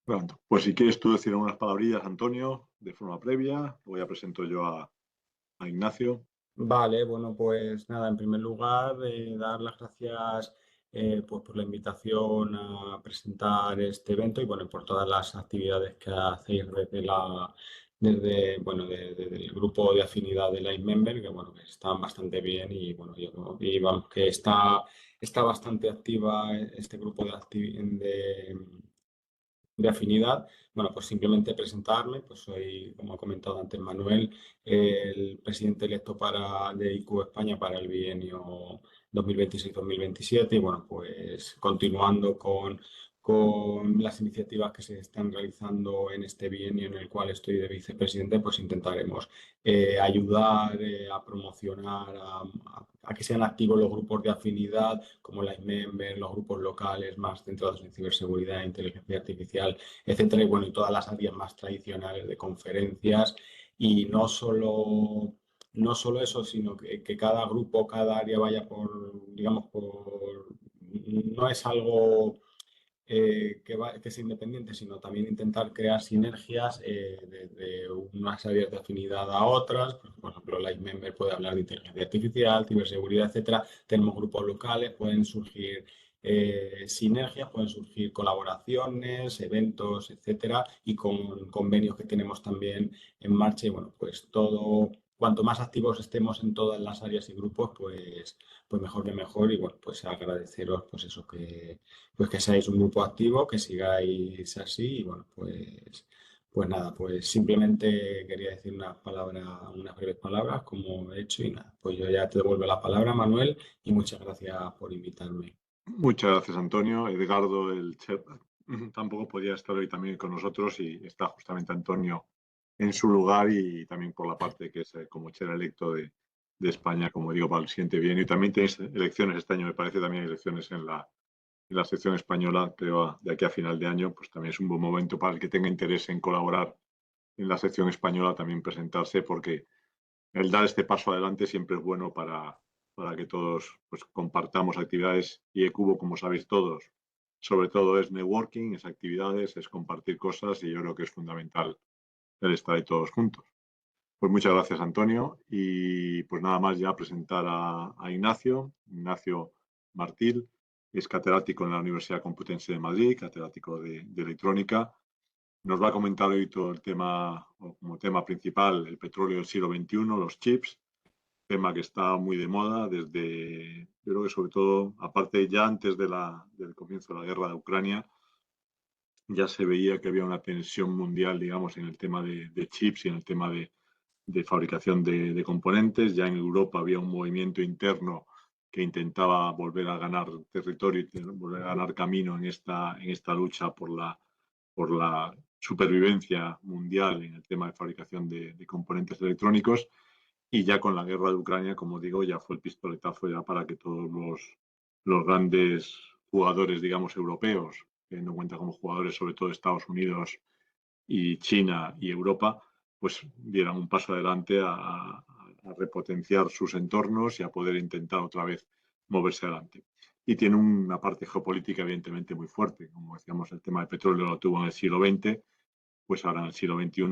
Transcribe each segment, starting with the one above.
Bueno, pues si quieres tú decir unas palabrillas, Antonio, de forma previa, luego ya presento yo a Ignacio. Vale, bueno, pues nada, en primer lugar, dar las gracias pues por la invitación a presentar este evento y bueno, por todas las actividades que hacéis desde el grupo de afinidad de Line Member, que bueno, que están bastante bien y bueno, y vamos, que está bastante activa este grupo de afinidad. Bueno, pues simplemente presentarme, pues soy, como ha comentado antes Manuel, el presidente electo de IQ España para el bienio 2026-2027 y bueno, pues continuando con las iniciativas que se están realizando en este bienio en el cual estoy de vicepresidente, pues intentaremos ayudar a promocionar, a que sean activos los grupos de afinidad como la IMEMBER, los grupos locales más centrados en ciberseguridad, inteligencia artificial, etcétera, y bueno, y todas las áreas más tradicionales de conferencias. Y no solo eso, sino que cada grupo, cada área vaya digamos, no es algo que sea independiente, sino también intentar crear sinergias de unas áreas de afinidad a otras. Por ejemplo, Lightmember puede hablar de inteligencia artificial, ciberseguridad, etcétera. Tenemos grupos locales, pueden surgir sinergias, pueden surgir colaboraciones, eventos, etcétera, y con convenios que tenemos también en marcha. Y bueno, pues cuanto más activos estemos en todas las áreas y grupos, pues mejor que mejor. Y bueno, pues agradeceros pues eso pues que seáis un grupo activo, que sigáis así y bueno, pues nada, pues simplemente quería decir unas breves palabras como he hecho y nada, pues yo ya te devuelvo la palabra, Manuel, y muchas gracias por invitarme. Muchas gracias, Antonio. Edgardo, el chef, tampoco podía estar hoy también con nosotros y está justamente Antonio en su lugar y también por la parte que es como chair electo de España, como digo, para el siguiente bienio. Y también tenéis elecciones este año, me parece, también hay elecciones en la sección española, creo, de aquí a final de año, pues también es un buen momento para el que tenga interés en colaborar en la sección española también presentarse, porque el dar este paso adelante siempre es bueno para que todos pues, compartamos actividades y eCubo, como sabéis todos, sobre todo es networking, es actividades, es compartir cosas y yo creo que es fundamental el estar ahí todos juntos. Pues muchas gracias, Antonio. Y pues nada más ya presentar a Ignacio. Ignacio Martil es catedrático en la Universidad Complutense de Madrid, catedrático de electrónica. Nos va a comentar hoy todo el tema, o como tema principal, el petróleo del siglo XXI, los chips, tema que está muy de moda desde, yo creo que sobre todo, aparte ya antes del comienzo de la guerra de Ucrania, ya se veía que había una tensión mundial, digamos, en el tema de chips y en el tema de fabricación de componentes. Ya en Europa había un movimiento interno que intentaba volver a ganar territorio y volver a ganar camino en esta lucha por la supervivencia mundial en el tema de fabricación de componentes electrónicos. Y ya con la guerra de Ucrania, como digo, ya fue el pistoletazo ya para que todos los grandes jugadores, digamos, europeos, teniendo en cuenta como jugadores sobre todo Estados Unidos y China y Europa, pues dieran un paso adelante a repotenciar sus entornos y a poder intentar otra vez moverse adelante. Y tiene una parte geopolítica evidentemente muy fuerte. Como decíamos, el tema del petróleo lo tuvo en el siglo XX, pues ahora en el siglo XXI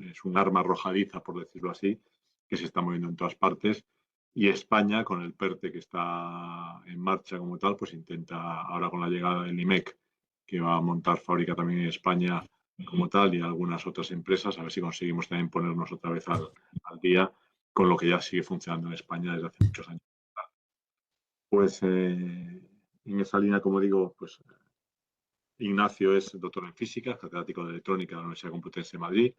es un arma arrojadiza, por decirlo así, que se está moviendo en todas partes. Y España, con el PERTE que está en marcha como tal, pues intenta, ahora con la llegada del IMEC, que va a montar fábrica también en España como tal, y algunas otras empresas, a ver si conseguimos también ponernos otra vez al día con lo que ya sigue funcionando en España desde hace muchos años. Pues en esa línea, como digo, pues Ignacio es doctor en física, catedrático de electrónica de la Universidad Complutense de Madrid.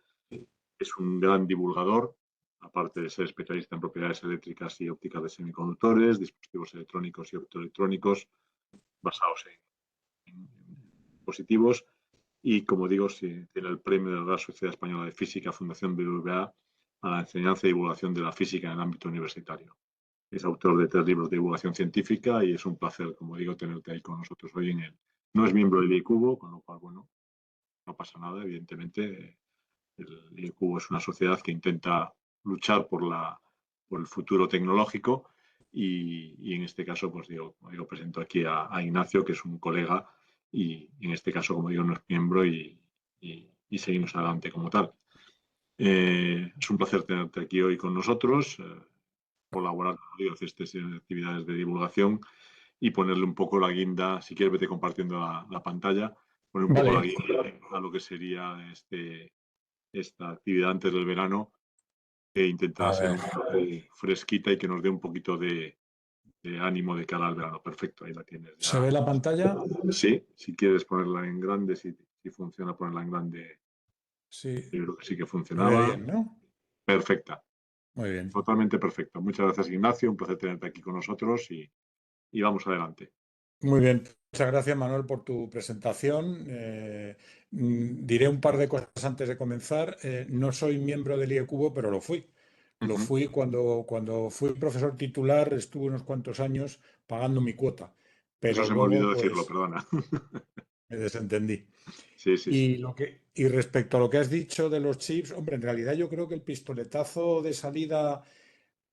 Es un gran divulgador, aparte de ser especialista en propiedades eléctricas y ópticas de semiconductores, dispositivos electrónicos y optoelectrónicos basados en dispositivos. Y, como digo, sí, tiene el premio de la Real Sociedad Española de Física, Fundación BBVA, a la enseñanza y divulgación de la física en el ámbito universitario. Es autor de 3 libros de divulgación científica y es un placer, como digo, tenerte ahí con nosotros hoy en él. No es miembro del ICUBO, con lo cual, bueno, no pasa nada, evidentemente. El ICUBO es una sociedad que intenta luchar por el futuro tecnológico y en este caso, pues digo, presento aquí a Ignacio, que es un colega y en este caso, como digo, no es miembro y y seguimos adelante como tal. Es un placer tenerte aquí hoy con nosotros, colaborar, como digo, hacer estas actividades de divulgación y ponerle un poco la guinda, si quieres vete compartiendo la pantalla, poner un poco la Vale, guinda a lo que sería esta actividad antes del verano, que intentará a ser ver, un poco fresquita y que nos dé un poquito de ánimo de cara al verano. Perfecto, ahí la tienes ¿se ya. ve la pantalla? Sí, si quieres ponerla en grande, si funciona ponerla en grande, Sí, yo creo que sí que se ve funcionaba. bien, ¿no? Perfecta, Muy bien. totalmente perfecta. Muchas gracias, Ignacio, un placer tenerte aquí con nosotros y vamos adelante. Muy bien. Muchas gracias, Manuel, por tu presentación. Diré un par de cosas antes de comenzar. No soy miembro del IECubo, pero lo fui. Lo Ujú. fui cuando fui profesor titular, estuve unos cuantos años pagando mi cuota, Eso pero se me luego olvidó decirlo, pues perdona. me desentendí. Sí, sí, sí. Y respecto a lo que has dicho de los chips, hombre, en realidad yo creo que el pistoletazo de salida,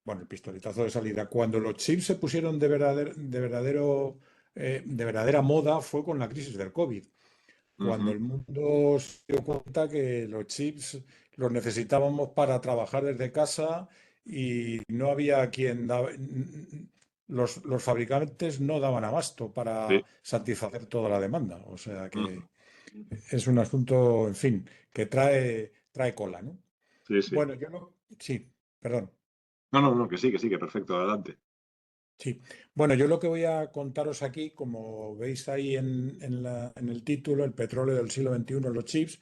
bueno, el pistoletazo de salida, cuando los chips se pusieron de verdadera moda fue con la crisis del COVID, cuando Ujú, el mundo se dio cuenta que los chips los necesitábamos para trabajar desde casa y no había los fabricantes no daban abasto para sí. satisfacer toda la demanda. O sea Ujú, que es un asunto, en fin, que trae cola, ¿no? sí, sí. Bueno, yo no. Sí, perdón. No, no, no, que sí, que perfecto, adelante. Sí. Bueno, yo lo que voy a contaros aquí, como veis ahí en el título, el petróleo del siglo XXI, los chips,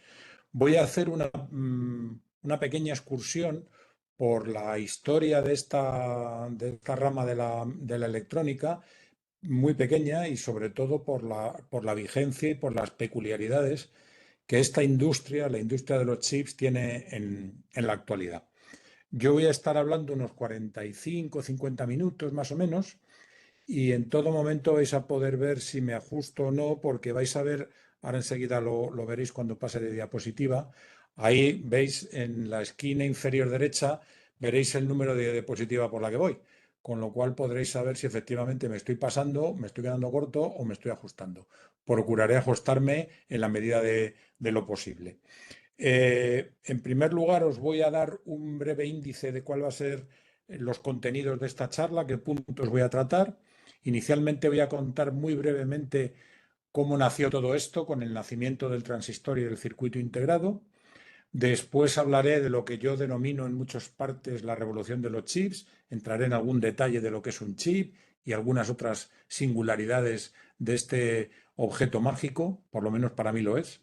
voy a hacer una pequeña excursión por la historia de esta rama de la electrónica, muy pequeña y sobre todo por la vigencia y por las peculiaridades que esta industria, la industria de los chips, tiene en la actualidad. Yo voy a estar hablando unos 45 o 50 minutos más o menos y en todo momento vais a poder ver si me ajusto o no, porque vais a ver, ahora enseguida lo veréis cuando pase de diapositiva, ahí veis en la esquina inferior derecha, veréis el número de diapositiva por la que voy, con lo cual podréis saber si efectivamente me estoy pasando, me estoy quedando corto o me estoy ajustando. Procuraré ajustarme en la medida de lo posible. En primer lugar, os voy a dar un breve índice de cuál va a ser los contenidos de esta charla, qué puntos voy a tratar. Inicialmente voy a contar muy brevemente cómo nació todo esto con el nacimiento del transistor y del circuito integrado. Después hablaré de lo que yo denomino en muchas partes la revolución de los chips. Entraré en algún detalle de lo que es un chip y algunas otras singularidades de este objeto mágico, por lo menos para mí lo es.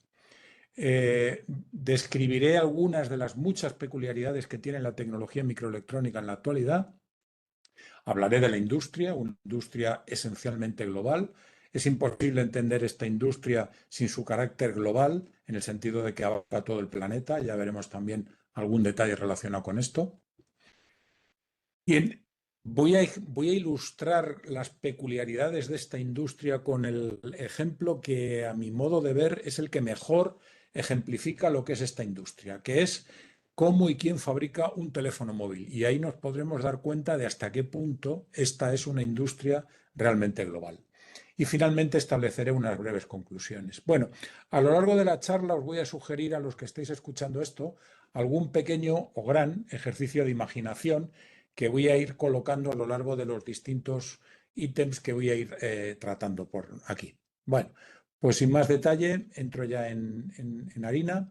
Describiré algunas de las muchas peculiaridades que tiene la tecnología microelectrónica en la actualidad. Hablaré de la industria, una industria esencialmente global. Es imposible entender esta industria sin su carácter global, en el sentido de que abarca todo el planeta. Ya veremos también algún detalle relacionado con esto. Bien, voy a ilustrar las peculiaridades de esta industria con el ejemplo que, a mi modo de ver, es el que mejor ejemplifica lo que es esta industria, que es cómo y quién fabrica un teléfono móvil. Y ahí nos podremos dar cuenta de hasta qué punto esta es una industria realmente global. Y finalmente estableceré unas breves conclusiones. Bueno, a lo largo de la charla os voy a sugerir a los que estéis escuchando esto algún pequeño o gran ejercicio de imaginación que voy a ir colocando a lo largo de los distintos ítems que voy a ir tratando por aquí. Bueno, pues sin más detalle, entro ya en harina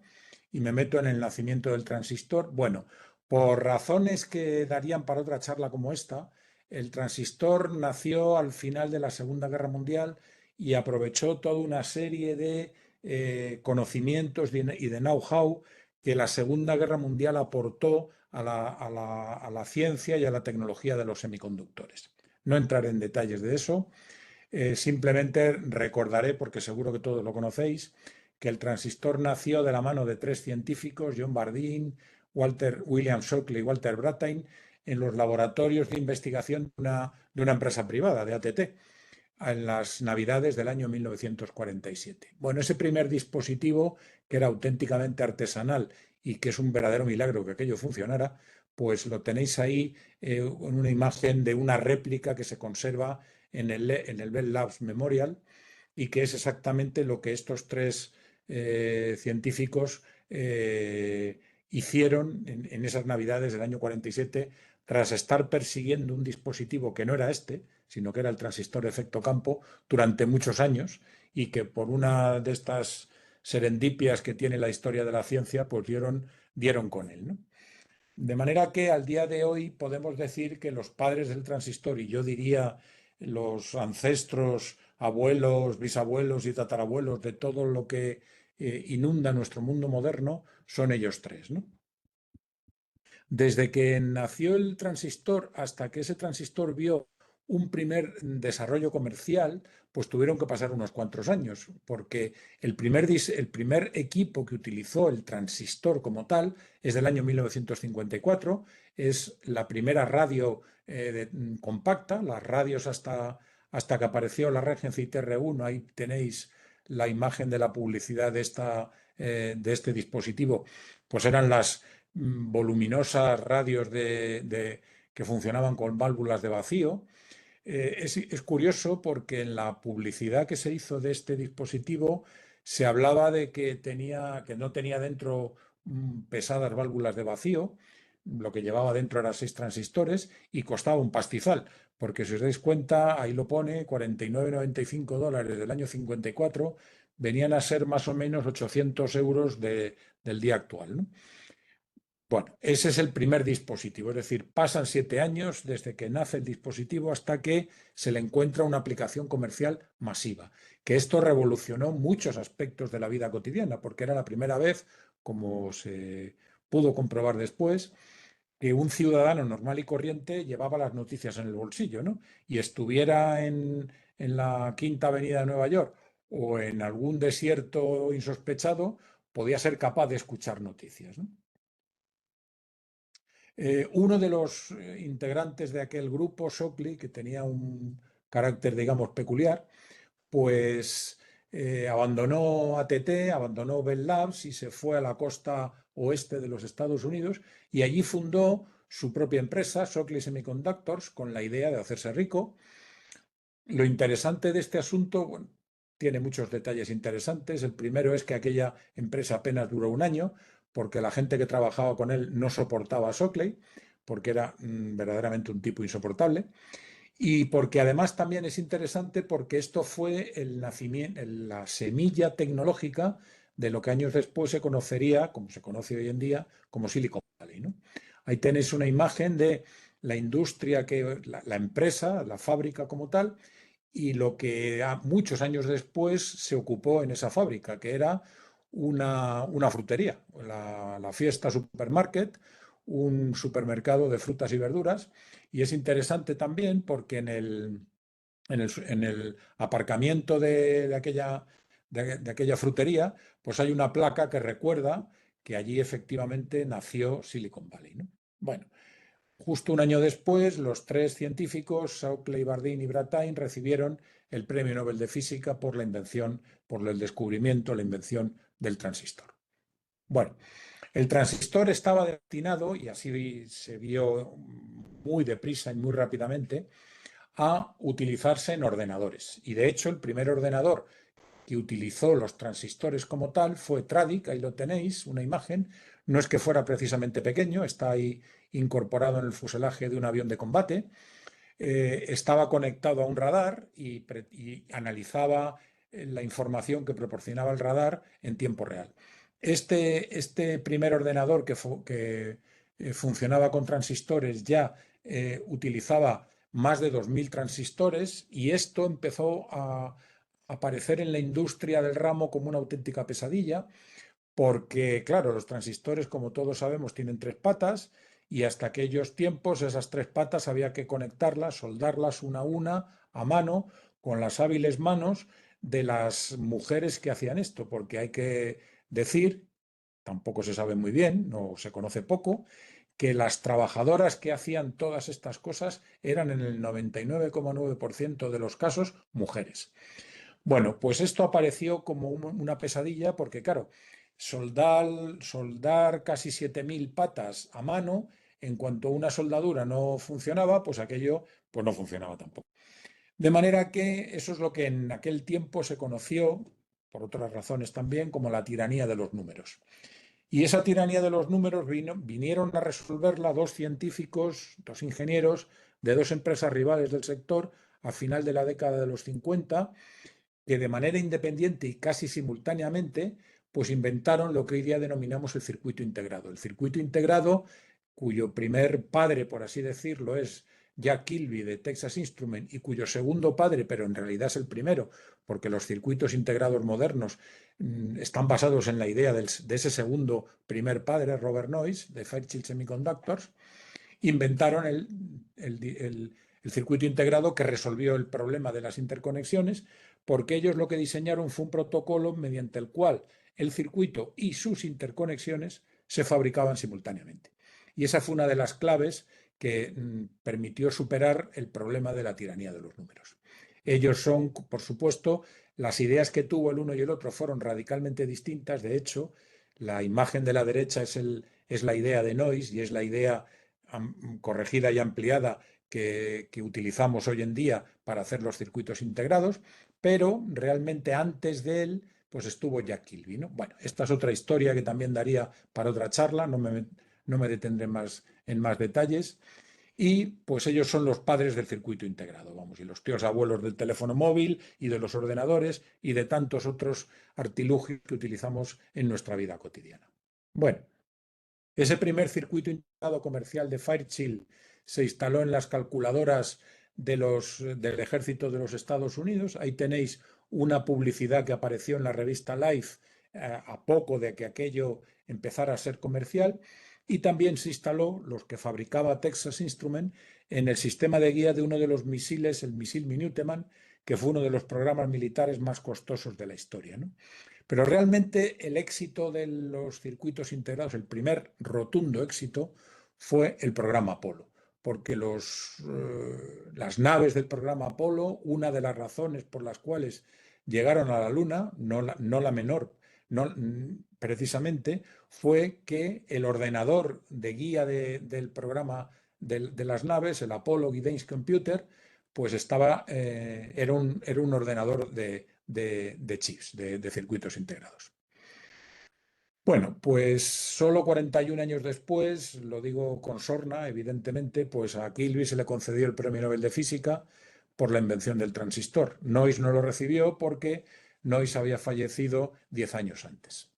y me meto en el nacimiento del transistor. Bueno, por razones que darían para otra charla como esta, el transistor nació al final de la Segunda Guerra Mundial y aprovechó toda una serie de conocimientos y de know-how que la Segunda Guerra Mundial aportó a la ciencia y a la tecnología de los semiconductores. No entraré en detalles de eso, simplemente recordaré, porque seguro que todos lo conocéis, que el transistor nació de la mano de tres científicos, John Bardeen, William Shockley y Walter Brattain, en los laboratorios de investigación de una empresa privada, de ATT, en las Navidades del año 1947. Bueno, ese primer dispositivo, que era auténticamente artesanal y que es un verdadero milagro que aquello funcionara, pues lo tenéis ahí en una imagen de una réplica que se conserva en el Bell Labs Memorial y que es exactamente lo que estos tres científicos hicieron en esas Navidades del año 47, tras estar persiguiendo un dispositivo que no era este, sino que era el transistor de efecto campo, durante muchos años, y que por una de estas serendipias que tiene la historia de la ciencia, pues dieron con él, ¿no? De manera que al día de hoy podemos decir que los padres del transistor, y yo diría los ancestros, abuelos, bisabuelos y tatarabuelos de todo lo que inunda nuestro mundo moderno, son ellos tres, ¿no? Desde que nació el transistor hasta que ese transistor vio un primer desarrollo comercial, pues tuvieron que pasar unos cuantos años, porque el primer equipo que utilizó el transistor como tal es del año 1954, es la primera radio compacta, las radios hasta que apareció la Regency TR1, ahí tenéis la imagen de la publicidad de este dispositivo, pues eran las voluminosas radios que funcionaban con válvulas de vacío. Es curioso porque en la publicidad que se hizo de este dispositivo se hablaba de que no tenía dentro pesadas válvulas de vacío, lo que llevaba dentro eran 6 transistores y costaba un pastizal, porque si os dais cuenta, ahí lo pone, $49,95 del año 54, venían a ser más o menos 800 euros del día actual, ¿no? Bueno, ese es el primer dispositivo, es decir, pasan 7 años desde que nace el dispositivo hasta que se le encuentra una aplicación comercial masiva, que esto revolucionó muchos aspectos de la vida cotidiana, porque era la primera vez, como se pudo comprobar después, que un ciudadano normal y corriente llevaba las noticias en el bolsillo, ¿no? Y estuviera en la Quinta Avenida de Nueva York o en algún desierto insospechado, podía ser capaz de escuchar noticias, ¿no? Uno de los integrantes de aquel grupo, Shockley, que tenía un carácter, digamos, peculiar, pues abandonó ATT, abandonó Bell Labs y se fue a la costa oeste de los Estados Unidos y allí fundó su propia empresa, Shockley Semiconductors, con la idea de hacerse rico. Lo interesante de este asunto, bueno, tiene muchos detalles interesantes. El primero es que aquella empresa apenas duró un año, porque la gente que trabajaba con él no soportaba a Shockley, porque era verdaderamente un tipo insoportable. Y porque además también es interesante porque esto fue el nacimiento, la semilla tecnológica de lo que años después se conocería, como se conoce hoy en día, como Silicon Valley, ¿no? Ahí tenéis una imagen de la industria, la empresa, la fábrica como tal, y lo que muchos años después se ocupó en esa fábrica, que era una frutería, la Fiesta Supermarket, un supermercado de frutas y verduras. Y es interesante también porque en el aparcamiento de aquella frutería, pues hay una placa que recuerda que allí efectivamente nació Silicon Valley, ¿no? Bueno, justo un año después, los 3 científicos, Shockley, Bardeen y Brattain, recibieron el Premio Nobel de Física por por el descubrimiento, la invención del transistor. Bueno, el transistor estaba destinado, y así se vio muy deprisa y muy rápidamente, a utilizarse en ordenadores. Y de hecho, el primer ordenador que utilizó los transistores como tal fue Tradic, ahí lo tenéis, una imagen. No es que fuera precisamente pequeño, está ahí incorporado en el fuselaje de un avión de combate. Estaba conectado a un radar y analizaba la información que proporcionaba el radar en tiempo real. Este primer ordenador que funcionaba con transistores ya utilizaba más de 2000 transistores y esto empezó a aparecer en la industria del ramo como una auténtica pesadilla, porque, claro, los transistores, como todos sabemos, tienen 3 patas y hasta aquellos tiempos esas 3 patas había que conectarlas, soldarlas una a una, a mano, con las hábiles manos de las mujeres que hacían esto, porque hay que decir, tampoco se sabe muy bien, no se conoce poco, que las trabajadoras que hacían todas estas cosas eran en el 99,9% de los casos mujeres. Bueno, pues esto apareció como una pesadilla porque, claro, soldar casi 7000 patas a mano, en cuanto una soldadura no funcionaba, pues aquello pues no funcionaba tampoco. De manera que eso es lo que en aquel tiempo se conoció por otras razones también, como la tiranía de los números. Y esa tiranía de los números vinieron a resolverla dos científicos, dos ingenieros de dos empresas rivales del sector a final de la década de los 50, que de manera independiente y casi simultáneamente, pues inventaron lo que hoy día denominamos el circuito integrado. El circuito integrado, cuyo primer padre, por así decirlo, es Jack Kilby de Texas Instruments y cuyo segundo padre, pero en realidad es el primero, porque los circuitos integrados modernos están basados en la idea de ese segundo primer padre, Robert Noyce, de Fairchild Semiconductors, inventaron el circuito integrado que resolvió el problema de las interconexiones, porque ellos lo que diseñaron fue un protocolo mediante el cual el circuito y sus interconexiones se fabricaban simultáneamente. Y esa fue una de las claves que permitió superar el problema de la tiranía de los números. Ellos son, por supuesto, las ideas que tuvo el uno y el otro fueron radicalmente distintas. De hecho, la imagen de la derecha es la idea de Noyce y es la idea corregida y ampliada que utilizamos hoy en día para hacer los circuitos integrados, pero realmente antes de él pues estuvo Jack Kilby, ¿no? Bueno, esta es otra historia que también daría para otra charla, no me detendré en más detalles. Y pues ellos son los padres del circuito integrado, vamos, y los tíos abuelos del teléfono móvil y de los ordenadores y de tantos otros artilugios que utilizamos en nuestra vida cotidiana. Bueno, ese primer circuito integrado comercial de Fairchild se instaló en las calculadoras del ejército de los Estados Unidos. Ahí tenéis una publicidad que apareció en la revista Life a poco de que aquello empezara a ser comercial. Y también se instaló, los que fabricaba Texas Instruments, en el sistema de guía de uno de los misiles, el misil Minuteman, que fue uno de los programas militares más costosos de la historia, ¿no? Pero realmente el éxito de los circuitos integrados, el primer rotundo éxito, fue el programa Apolo, porque las naves del programa Apolo, una de las razones por las cuales llegaron a la Luna, no la menor, precisamente, fue que el ordenador de guía del programa de las naves, el Apollo Guidance Computer, pues era un ordenador de chips, de circuitos integrados. Bueno, pues solo 41 años después, lo digo con sorna, evidentemente, pues a Kilby se le concedió el Premio Nobel de Física por la invención del transistor. Noyce no lo recibió porque Noyce había fallecido 10 años antes.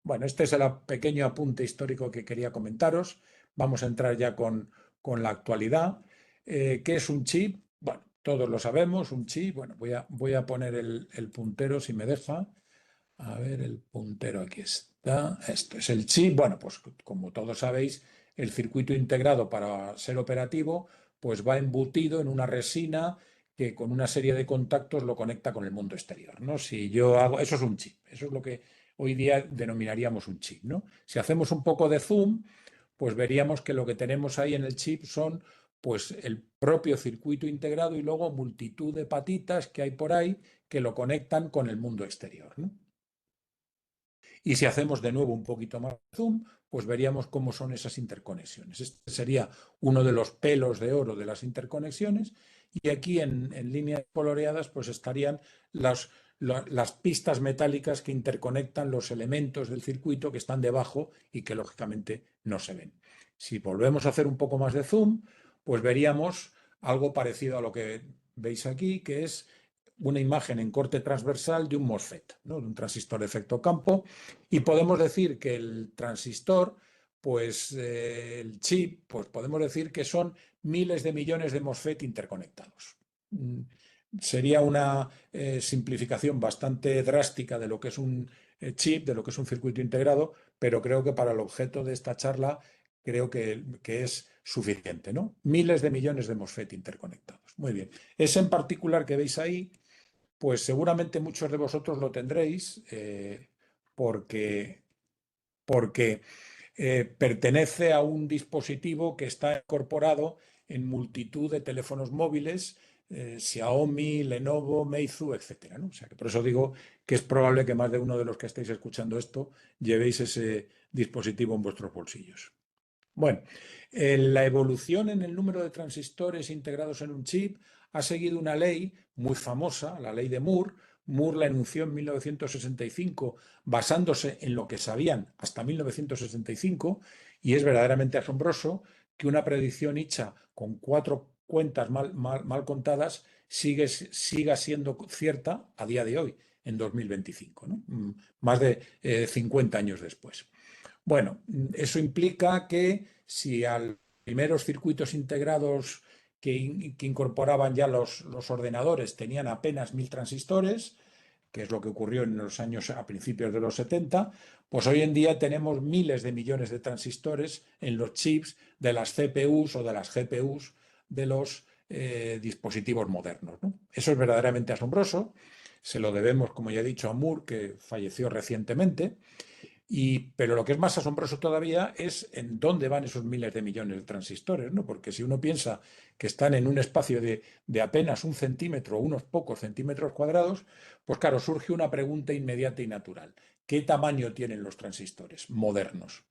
Bueno, este es el pequeño apunte histórico que quería comentaros. Vamos a entrar ya con la actualidad. ¿Qué es un chip? Bueno, todos lo sabemos, un chip. Bueno, voy a poner el puntero si me deja. A ver, el puntero aquí está. Esto es el chip. Bueno, pues como todos sabéis, el circuito integrado para ser operativo pues va embutido en una resina que con una serie de contactos lo conecta con el mundo exterior, ¿no? Si yo hago, eso es un chip, eso es lo que hoy día denominaríamos un chip, ¿no? Si hacemos un poco de zoom, pues veríamos que lo que tenemos ahí en el chip son pues el propio circuito integrado y luego multitud de patitas que hay por ahí que lo conectan con el mundo exterior, ¿no? Y si hacemos de nuevo un poquito más de zoom, pues veríamos cómo son esas interconexiones. Este sería uno de los pelos de oro de las interconexiones y aquí en líneas coloreadas pues estarían las pistas metálicas que interconectan los elementos del circuito que están debajo y que lógicamente no se ven. Si volvemos a hacer un poco más de zoom, pues veríamos algo parecido a lo que veis aquí, que es una imagen en corte transversal de un MOSFET, ¿no? De un transistor de efecto campo, y podemos decir que el transistor, pues el chip, pues podemos decir que son miles de millones de MOSFET interconectados. Sería una simplificación bastante drástica de lo que es un chip, de lo que es un circuito integrado, pero creo que para el objeto de esta charla creo que es suficiente, ¿no? Miles de millones de MOSFET interconectados. Muy bien. Ese en particular que veis ahí, pues seguramente muchos de vosotros lo tendréis porque pertenece a un dispositivo que está incorporado en multitud de teléfonos móviles, Xiaomi, Lenovo, Meizu, etcétera, ¿no? O sea que por eso digo que es probable que más de uno de los que estáis escuchando esto llevéis ese dispositivo en vuestros bolsillos. Bueno, la evolución en el número de transistores integrados en un chip ha seguido una ley muy famosa, la ley de Moore, Moore la enunció en 1965 basándose en lo que sabían hasta 1965 y es verdaderamente asombroso que una predicción hecha con 4 cuentas mal contadas siga siendo cierta a día de hoy, en 2025, ¿no? Más de 50 años después. Bueno, eso implica que si a los primeros circuitos integrados que incorporaban ya los ordenadores tenían apenas 1000 transistores, que es lo que ocurrió en los años a principios de los 70, pues hoy en día tenemos miles de millones de transistores en los chips de las CPUs o de las GPUs de los dispositivos modernos, ¿no? Eso es verdaderamente asombroso. Se lo debemos, como ya he dicho, a Moore, que falleció recientemente. Pero lo que es más asombroso todavía es en dónde van esos miles de millones de transistores, ¿no? Porque si uno piensa que están en un espacio de apenas 1 centímetro o unos pocos centímetros cuadrados, pues claro, surge una pregunta inmediata y natural. ¿Qué tamaño tienen los transistores modernos?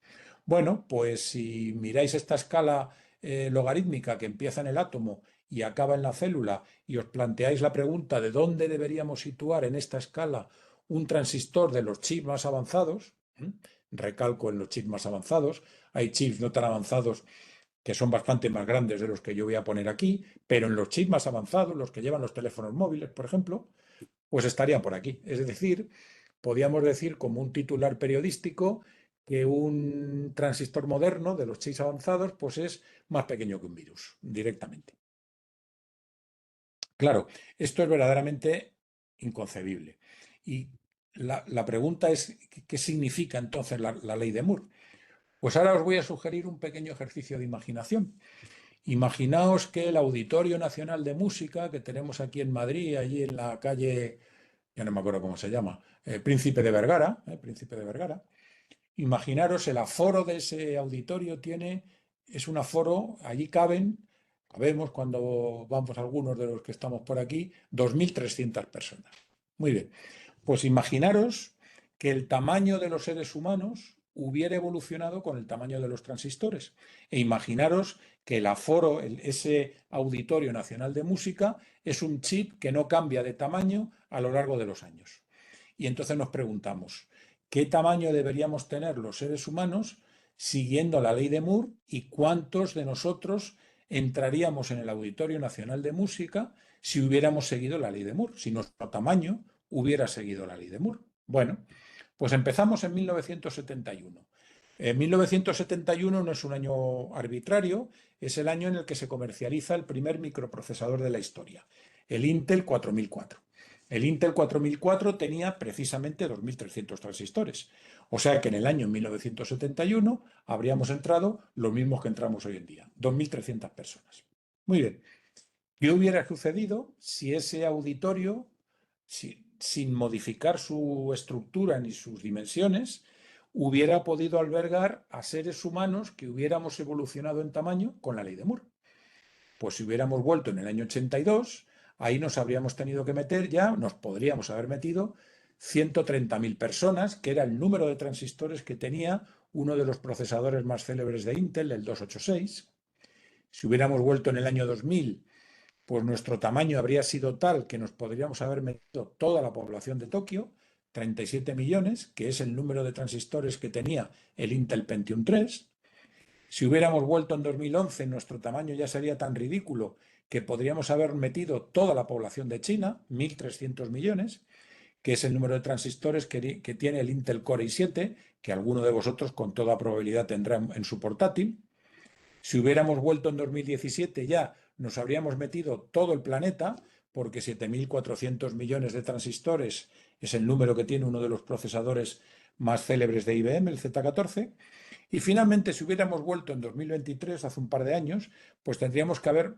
Bueno, pues si miráis esta escala logarítmica que empieza en el átomo y acaba en la célula y os planteáis la pregunta de dónde deberíamos situar en esta escala un transistor de los chips más avanzados, recalco en los chips más avanzados, hay chips no tan avanzados que son bastante más grandes de los que yo voy a poner aquí, pero en los chips más avanzados, los que llevan los teléfonos móviles, por ejemplo, pues estarían por aquí. Es decir, podríamos decir como un titular periodístico que un transistor moderno de los chips avanzados pues es más pequeño que un virus, directamente. Claro, esto es verdaderamente inconcebible. Y la pregunta es, ¿qué significa entonces la ley de Moore? Pues ahora os voy a sugerir un pequeño ejercicio de imaginación. Imaginaos que el Auditorio Nacional de Música que tenemos aquí en Madrid, allí en la calle, ya no me acuerdo cómo se llama, Príncipe de Vergara. Imaginaros el aforo de ese auditorio es un aforo, allí cabemos cuando vamos algunos de los que estamos por aquí, 2.300 personas. Muy bien, pues imaginaros que el tamaño de los seres humanos hubiera evolucionado con el tamaño de los transistores. E imaginaros que el aforo, ese Auditorio Nacional de Música, es un chip que no cambia de tamaño a lo largo de los años. Y entonces nos preguntamos, ¿qué tamaño deberíamos tener los seres humanos siguiendo la ley de Moore y cuántos de nosotros entraríamos en el Auditorio Nacional de Música si hubiéramos seguido la ley de Moore, si nuestro tamaño hubiera seguido la ley de Moore? Bueno, pues empezamos en 1971. En 1971 no es un año arbitrario, es el año en el que se comercializa el primer microprocesador de la historia, el Intel 4004. El Intel 4004 tenía precisamente 2.300 transistores. O sea que en el año 1971 habríamos entrado los mismos que entramos hoy en día, 2.300 personas. Muy bien. ¿Qué hubiera sucedido si ese auditorio, sin modificar su estructura ni sus dimensiones, hubiera podido albergar a seres humanos que hubiéramos evolucionado en tamaño con la ley de Moore? Pues si hubiéramos vuelto en el año 82, ahí nos habríamos tenido que meter ya, nos podríamos haber metido 130.000 personas, que era el número de transistores que tenía uno de los procesadores más célebres de Intel, el 286. Si hubiéramos vuelto en el año 2000, pues nuestro tamaño habría sido tal que nos podríamos haber metido toda la población de Tokio, 37 millones, que es el número de transistores que tenía el Intel Pentium 3. Si hubiéramos vuelto en 2011, nuestro tamaño ya sería tan ridículo que podríamos haber metido toda la población de China, 1.300 millones, que es el número de transistores que tiene el Intel Core i7, que alguno de vosotros con toda probabilidad tendrá en su portátil. Si hubiéramos vuelto en 2017 ya nos habríamos metido todo el planeta, porque 7.400 millones de transistores es el número que tiene uno de los procesadores más célebres de IBM, el Z14. Y finalmente, si hubiéramos vuelto en 2023, hace un par de años, pues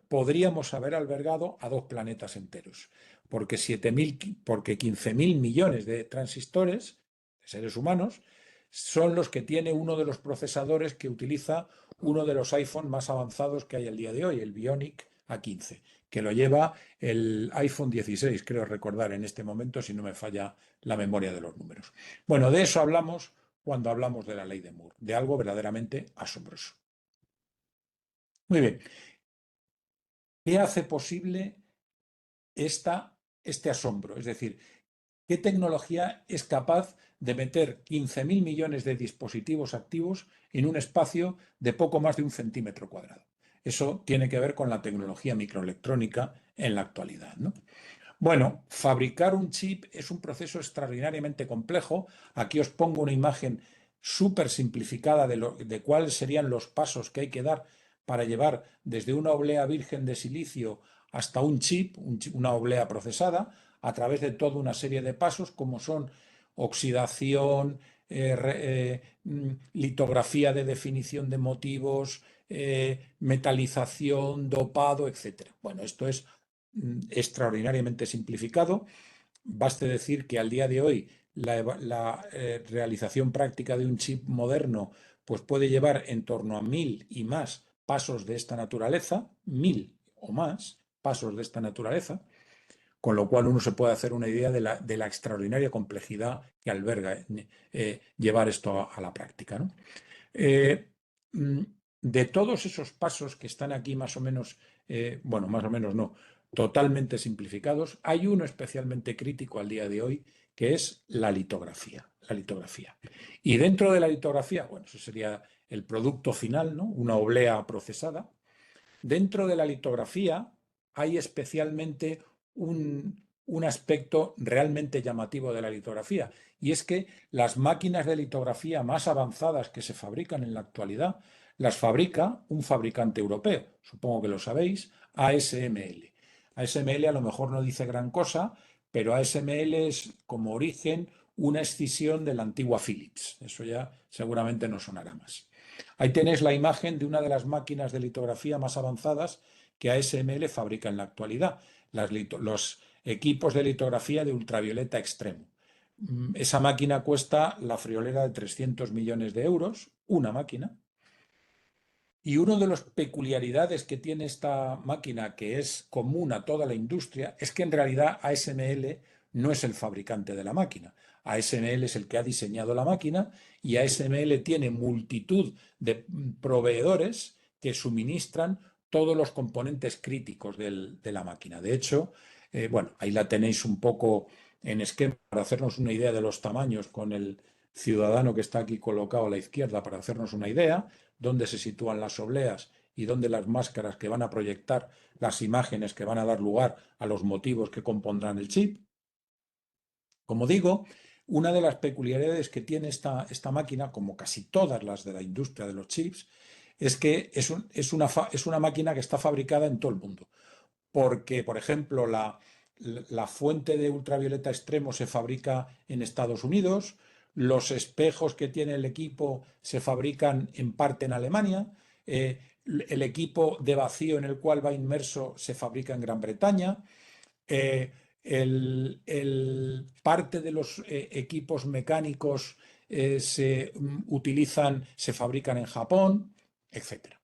podríamos haber albergado a 2 planetas enteros, porque 15.000 millones de transistores, de seres humanos, son los que tiene uno de los procesadores que utiliza uno de los iPhone más avanzados que hay el día de hoy, el Bionic A15, que lo lleva el iPhone 16, creo recordar en este momento, si no me falla la memoria de los números. Bueno, de eso hablamos cuando hablamos de la ley de Moore, de algo verdaderamente asombroso. Muy bien. ¿Qué hace posible este asombro? Es decir, ¿Qué tecnología es capaz de meter 15.000 millones de dispositivos activos en un espacio de poco más de 1 centímetro cuadrado? Eso tiene que ver con la tecnología microelectrónica en la actualidad, ¿no? Bueno, fabricar un chip es un proceso extraordinariamente complejo. Aquí os pongo una imagen súper simplificada de cuáles serían los pasos que hay que dar para llevar desde una oblea virgen de silicio hasta un chip, una oblea procesada, a través de toda una serie de pasos como son oxidación, litografía de definición de motivos, metalización, dopado, etc. Bueno, esto es extraordinariamente simplificado. Baste decir que al día de hoy la realización práctica de un chip moderno pues puede llevar en torno a 1.000 y más pasos de esta naturaleza, 1.000 o más pasos de esta naturaleza, con lo cual uno se puede hacer una idea de la extraordinaria complejidad que alberga llevar esto a la práctica, ¿no? De todos esos pasos que están aquí más o menos, bueno, más o menos no, totalmente simplificados, hay uno especialmente crítico al día de hoy, que es la litografía. La litografía. Y dentro de la litografía, bueno, eso sería el producto final, ¿no? Una oblea procesada. Dentro de la litografía hay especialmente un aspecto realmente llamativo de la litografía, y es que las máquinas de litografía más avanzadas que se fabrican en la actualidad las fabrica un fabricante europeo, supongo que lo sabéis, ASML. ASML a lo mejor no dice gran cosa, pero ASML es como origen una escisión de la antigua Philips. Eso ya seguramente no sonará más. Ahí tenéis la imagen de una de las máquinas de litografía más avanzadas que ASML fabrica en la actualidad, los equipos de litografía de ultravioleta extremo. Esa máquina cuesta la friolera de 300 millones de euros, una máquina. Y una de las peculiaridades que tiene esta máquina, que es común a toda la industria, es que en realidad ASML no es el fabricante de la máquina. ASML es el que ha diseñado la máquina y ASML tiene multitud de proveedores que suministran todos los componentes críticos de la máquina. De hecho, bueno, ahí la tenéis un poco en esquema para hacernos una idea de los tamaños con el ciudadano que está aquí colocado a la izquierda para hacernos una idea dónde se sitúan las obleas y dónde las máscaras que van a proyectar las imágenes que van a dar lugar a los motivos que compondrán el chip. Como digo, una de las peculiaridades que tiene esta máquina, como casi todas las de la industria de los chips, es que es una máquina que está fabricada en todo el mundo. Porque, por ejemplo, la fuente de ultravioleta extremo se fabrica en Estados Unidos, los espejos que tiene el equipo se fabrican en parte en Alemania, el equipo de vacío en el cual va inmerso se fabrica en Gran Bretaña, parte de los equipos mecánicos se fabrican en Japón, etc.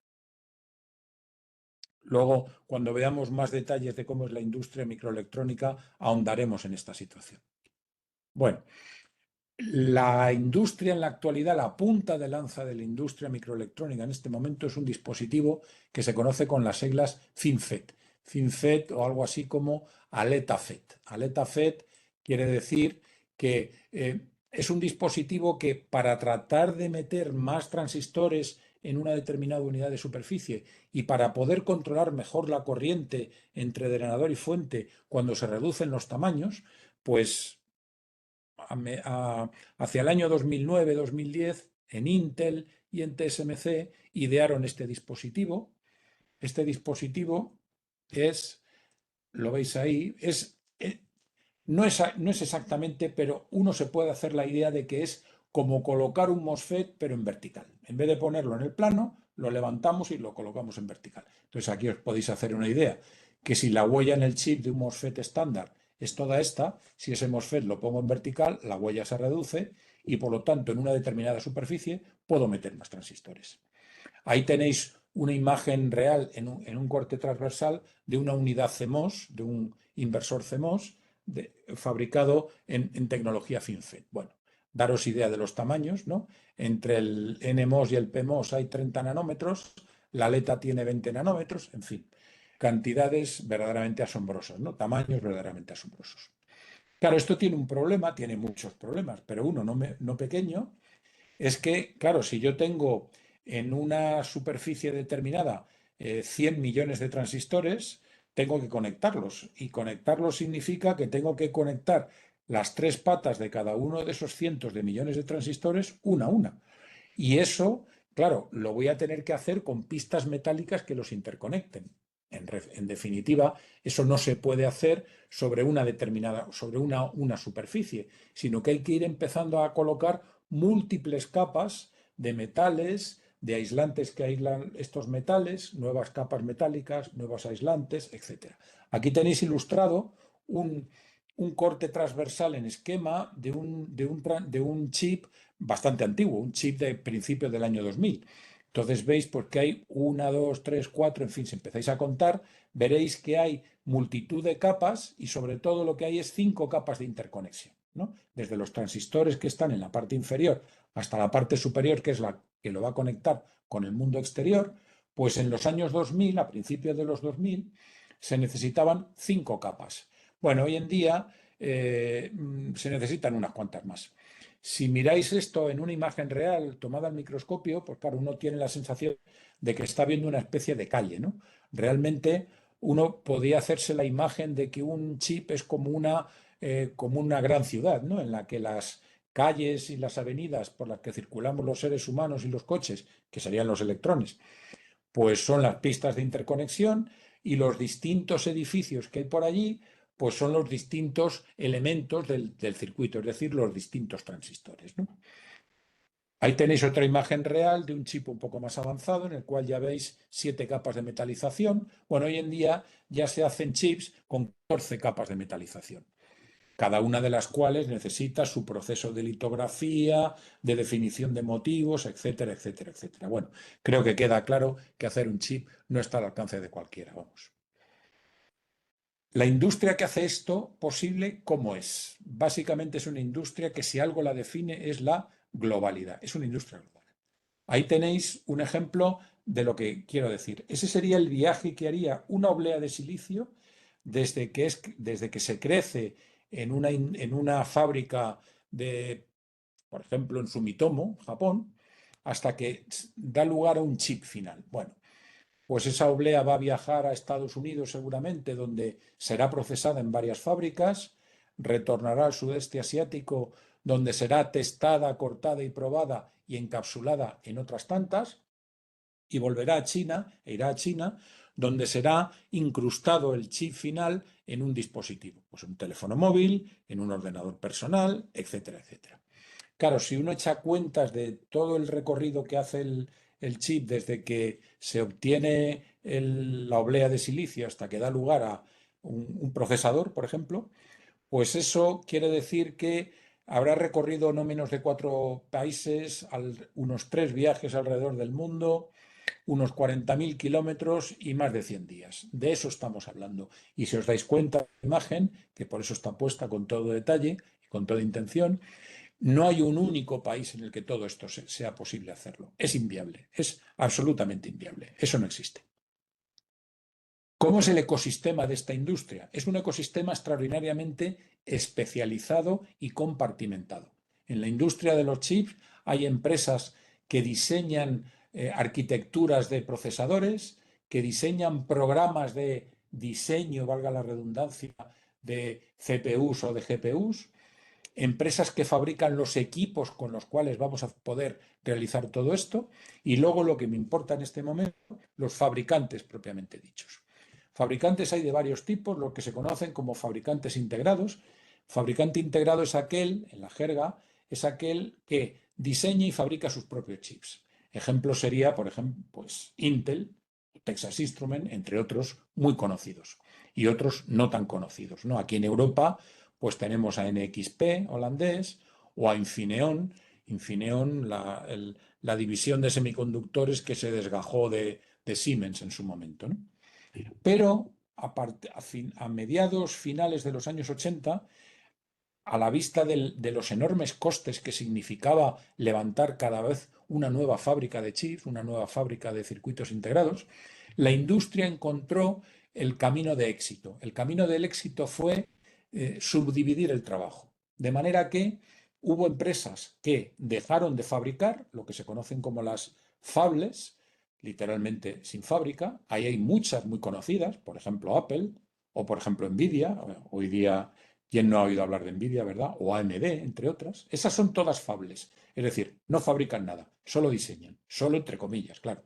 Luego, cuando veamos más detalles de cómo es la industria microelectrónica, ahondaremos en esta situación. Bueno, la industria en la actualidad, la punta de lanza de la industria microelectrónica en este momento es un dispositivo que se conoce con las siglas FinFET. FinFET o algo así como Aleta FET. Aleta FET quiere decir que es un dispositivo que para tratar de meter más transistores en una determinada unidad de superficie y para poder controlar mejor la corriente entre drenador y fuente cuando se reducen los tamaños, pues hacia el año 2009-2010 en Intel y en TSMC idearon este dispositivo. Este dispositivo lo veis ahí, no es exactamente, pero uno se puede hacer la idea de que es como colocar un MOSFET, pero en vertical. En vez de ponerlo en el plano, lo levantamos y lo colocamos en vertical. Entonces aquí os podéis hacer una idea, que si la huella en el chip de un MOSFET estándar es toda esta, si ese MOSFET lo pongo en vertical, la huella se reduce y por lo tanto en una determinada superficie puedo meter más transistores. Ahí tenéis una imagen real en un corte transversal de una unidad CMOS, de un inversor CMOS, fabricado en tecnología FinFET. Bueno, daros idea de los tamaños, ¿no? Entre el NMOS y el PMOS hay 30 nanómetros, la Aleta tiene 20 nanómetros, en fin, cantidades verdaderamente asombrosas, ¿no? Tamaños verdaderamente asombrosos. Claro, esto tiene un problema, tiene muchos problemas, pero uno no pequeño, es que, claro, si yo tengo en una superficie determinada 100 millones de transistores, tengo que conectarlos. Y conectarlos significa que tengo que conectar las tres patas de cada uno de esos cientos de millones de transistores una a una. Y eso, claro, lo voy a tener que hacer con pistas metálicas que los interconecten. En definitiva, eso no se puede hacer sobre una determinada, sobre una superficie, sino que hay que ir empezando a colocar múltiples capas de metales, de aislantes que aíslan estos metales, nuevas capas metálicas, nuevos aislantes, etc. Aquí tenéis ilustrado un corte transversal en esquema de un chip bastante antiguo, un chip de principios del año 2000. Entonces veis pues, que hay 1, 2, 3, 4, en fin, si empezáis a contar, veréis que hay multitud de capas y sobre todo lo que hay es 5 capas de interconexión, ¿no? Desde los transistores que están en la parte inferior hasta la parte superior, que es la que lo va a conectar con el mundo exterior, pues en los años 2000, a principios de los 2000, se necesitaban 5 capas. Bueno, hoy en día se necesitan unas cuantas más. Si miráis esto en una imagen real tomada al microscopio, pues claro, uno tiene la sensación de que está viendo una especie de calle, ¿no? Realmente uno podía hacerse la imagen de que un chip es como una gran ciudad, ¿no? En la que las calles y las avenidas por las que circulamos los seres humanos y los coches, que serían los electrones, pues son las pistas de interconexión y los distintos edificios que hay por allí, pues son los distintos elementos del circuito, es decir, los distintos transistores, ¿no? Ahí tenéis otra imagen real de un chip un poco más avanzado en el cual ya veis 7 capas de metalización. Bueno, hoy en día ya se hacen chips con 14 capas de metalización, cada una de las cuales necesita su proceso de litografía, de definición de motivos, etcétera, etcétera, etcétera. Bueno, creo que queda claro que hacer un chip no está al alcance de cualquiera, vamos. La industria que hace esto posible, ¿cómo es? Básicamente es una industria que si algo la define es la globalidad, es una industria global. Ahí tenéis un ejemplo de lo que quiero decir. Ese sería el viaje que haría una oblea de silicio desde que se crece en una fábrica por ejemplo, en Sumitomo, Japón, hasta que da lugar a un chip final. Bueno, pues esa oblea va a viajar a Estados Unidos seguramente, donde será procesada en varias fábricas, retornará al sudeste asiático, donde será testada, cortada y probada y encapsulada en otras tantas, y volverá a China, e irá a China, donde será incrustado el chip final en un dispositivo, pues un teléfono móvil, en un ordenador personal, etcétera, etcétera. Claro, si uno echa cuentas de todo el recorrido que hace el chip desde que se obtiene la oblea de silicio hasta que da lugar a un procesador, por ejemplo, pues eso quiere decir que habrá recorrido no menos de 4 países, unos 3 viajes alrededor del mundo, unos 40.000 kilómetros y más de 100 días. De eso estamos hablando. Y si os dais cuenta de la imagen, que por eso está puesta con todo detalle y con toda intención, no hay un único país en el que todo esto sea posible hacerlo. Es inviable, es absolutamente inviable. Eso no existe. ¿Cómo es el ecosistema de esta industria? Es un ecosistema extraordinariamente especializado y compartimentado. En la industria de los chips hay empresas que diseñan arquitecturas de procesadores, que diseñan programas de diseño, valga la redundancia, de CPUs o de GPUs, empresas que fabrican los equipos con los cuales vamos a poder realizar todo esto, y luego lo que me importa en este momento, los fabricantes propiamente dichos. Fabricantes hay de varios tipos, los que se conocen como fabricantes integrados. Fabricante integrado es aquel, en la jerga, es aquel que diseña y fabrica sus propios chips. Ejemplo sería, por ejemplo, pues Intel, Texas Instruments, entre otros muy conocidos y otros no tan conocidos, ¿no? Aquí en Europa pues tenemos a NXP holandés o a Infineon, la división de semiconductores que se desgajó de Siemens en su momento, ¿no? Pero a mediados, finales de los años 80, a la vista de los enormes costes que significaba levantar cada vez una nueva fábrica de chips, una nueva fábrica de circuitos integrados, la industria encontró el camino de éxito. El camino del éxito fue subdividir el trabajo. De manera que hubo empresas que dejaron de fabricar, lo que se conocen como las fabless, literalmente sin fábrica. Ahí hay muchas muy conocidas, por ejemplo Apple o por ejemplo Nvidia. Hoy día, ¿quién no ha oído hablar de Nvidia, verdad? O AMD, entre otras. Esas son todas fabless, es decir, no fabrican nada, solo diseñan, solo entre comillas, claro.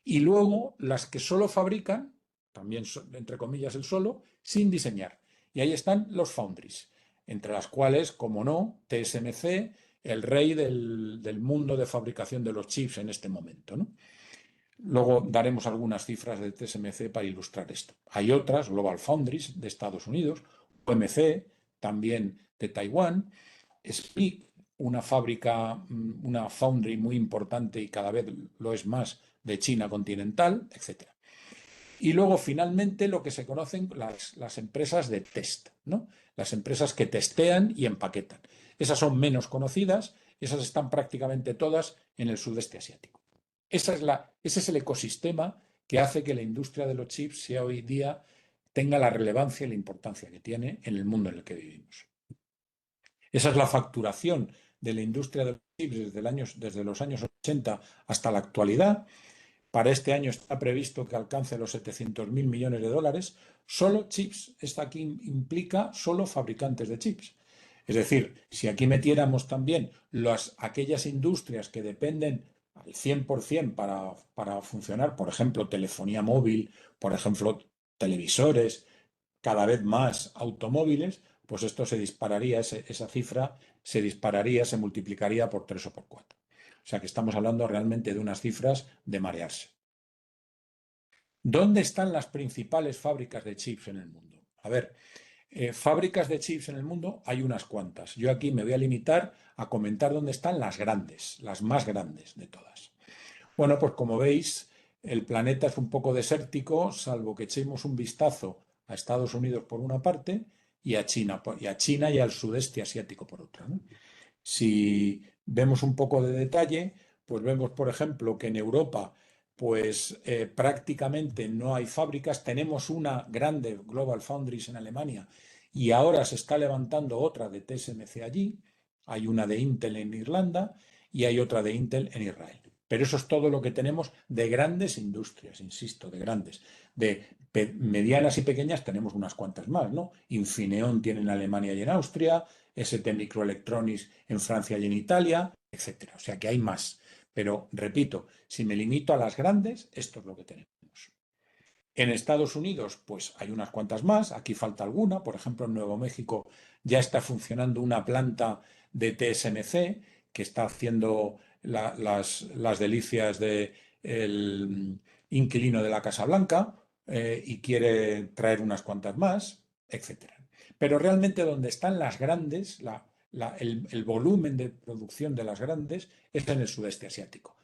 Y luego las que solo fabrican, también entre comillas el solo, sin diseñar. Y ahí están los foundries, entre las cuales, como no, TSMC, el rey del mundo de fabricación de los chips en este momento, ¿no? Luego daremos algunas cifras de TSMC para ilustrar esto. Hay otras, Global Foundries de Estados Unidos, OMC, también de Taiwán, SPIC, una fábrica, una foundry muy importante y cada vez lo es más de China continental, etc. Y luego, finalmente, lo que se conocen las empresas de test, ¿no? Las empresas que testean y empaquetan. Esas son menos conocidas, esas están prácticamente todas en el sudeste asiático. Ese es el ecosistema que hace que la industria de los chips sea hoy día tenga la relevancia y la importancia que tiene en el mundo en el que vivimos. Esa es la facturación de la industria de los chips desde los años 80 hasta la actualidad. Para este año está previsto que alcance los 700.000 millones de dólares. Solo chips. Esto aquí implica solo fabricantes de chips. Es decir, si aquí metiéramos también aquellas industrias que dependen al 100% para funcionar, por ejemplo, telefonía móvil, por ejemplo, televisores, cada vez más automóviles, pues esto se dispararía, esa cifra se dispararía, se multiplicaría por 3 o por 4. O sea que estamos hablando realmente de unas cifras de marearse. ¿Dónde están las principales fábricas de chips en el mundo? A ver, fábricas de chips en el mundo hay unas cuantas. Yo aquí me voy a limitar a comentar dónde están las grandes, las más grandes de todas. Bueno, pues como veis, el planeta es un poco desértico, salvo que echemos un vistazo a Estados Unidos por una parte y a China y al sudeste asiático por otra, ¿no? Si vemos un poco de detalle, pues vemos, por ejemplo, que en Europa pues prácticamente no hay fábricas. Tenemos una grande, Global Foundries en Alemania, y ahora se está levantando otra de TSMC allí. Hay una de Intel en Irlanda y hay otra de Intel en Israel. Pero eso es todo lo que tenemos de grandes industrias, insisto, de grandes. De medianas y pequeñas tenemos unas cuantas más, ¿no? Infineon tiene en Alemania y en Austria, ST Microelectronics en Francia y en Italia, etc. O sea que hay más. Pero, repito, si me limito a las grandes, esto es lo que tenemos. En Estados Unidos, pues hay unas cuantas más, aquí falta alguna. Por ejemplo, en Nuevo México ya está funcionando una planta de TSMC que está haciendo las delicias del inquilino de la Casa Blanca y quiere traer unas cuantas más, etc. Pero realmente donde están las grandes, el volumen de producción de las grandes es en el sudeste asiático.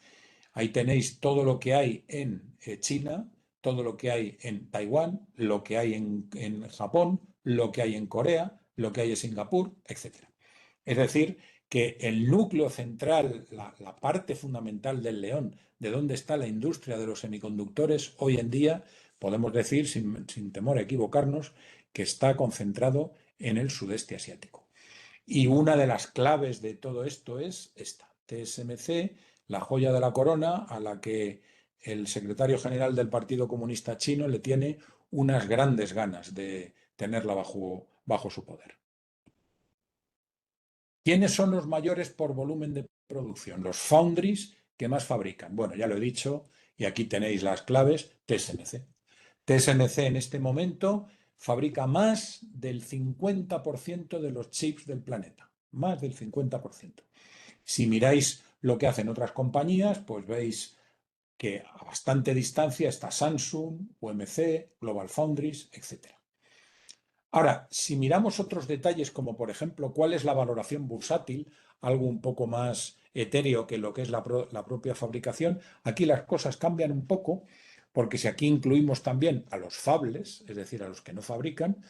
Ahí tenéis todo lo que hay en China, todo lo que hay en Taiwán, lo que hay en Japón, lo que hay en Corea, lo que hay en Singapur, etc. Es decir, que el núcleo central, la parte fundamental del león, de dónde está la industria de los semiconductores hoy en día, podemos decir, sin temor a equivocarnos, que está concentrado en el sudeste asiático. Y una de las claves de todo esto es esta, TSMC, la joya de la corona, a la que el secretario general del Partido Comunista Chino le tiene unas grandes ganas de tenerla bajo su poder. ¿Quiénes son los mayores por volumen de producción? Los foundries que más fabrican. Bueno, ya lo he dicho, y aquí tenéis las claves, TSMC. TSMC en este momento fabrica más del 50% de los chips del planeta. Más del 50%. Si miráis lo que hacen otras compañías, pues veis que a bastante distancia está Samsung, UMC, Global Foundries, etc. Ahora, si miramos otros detalles, como por ejemplo cuál es la valoración bursátil, algo un poco más etéreo que lo que es la propia fabricación, aquí las cosas cambian un poco, porque si aquí incluimos también a los fabless, es decir, a los que no fabrican,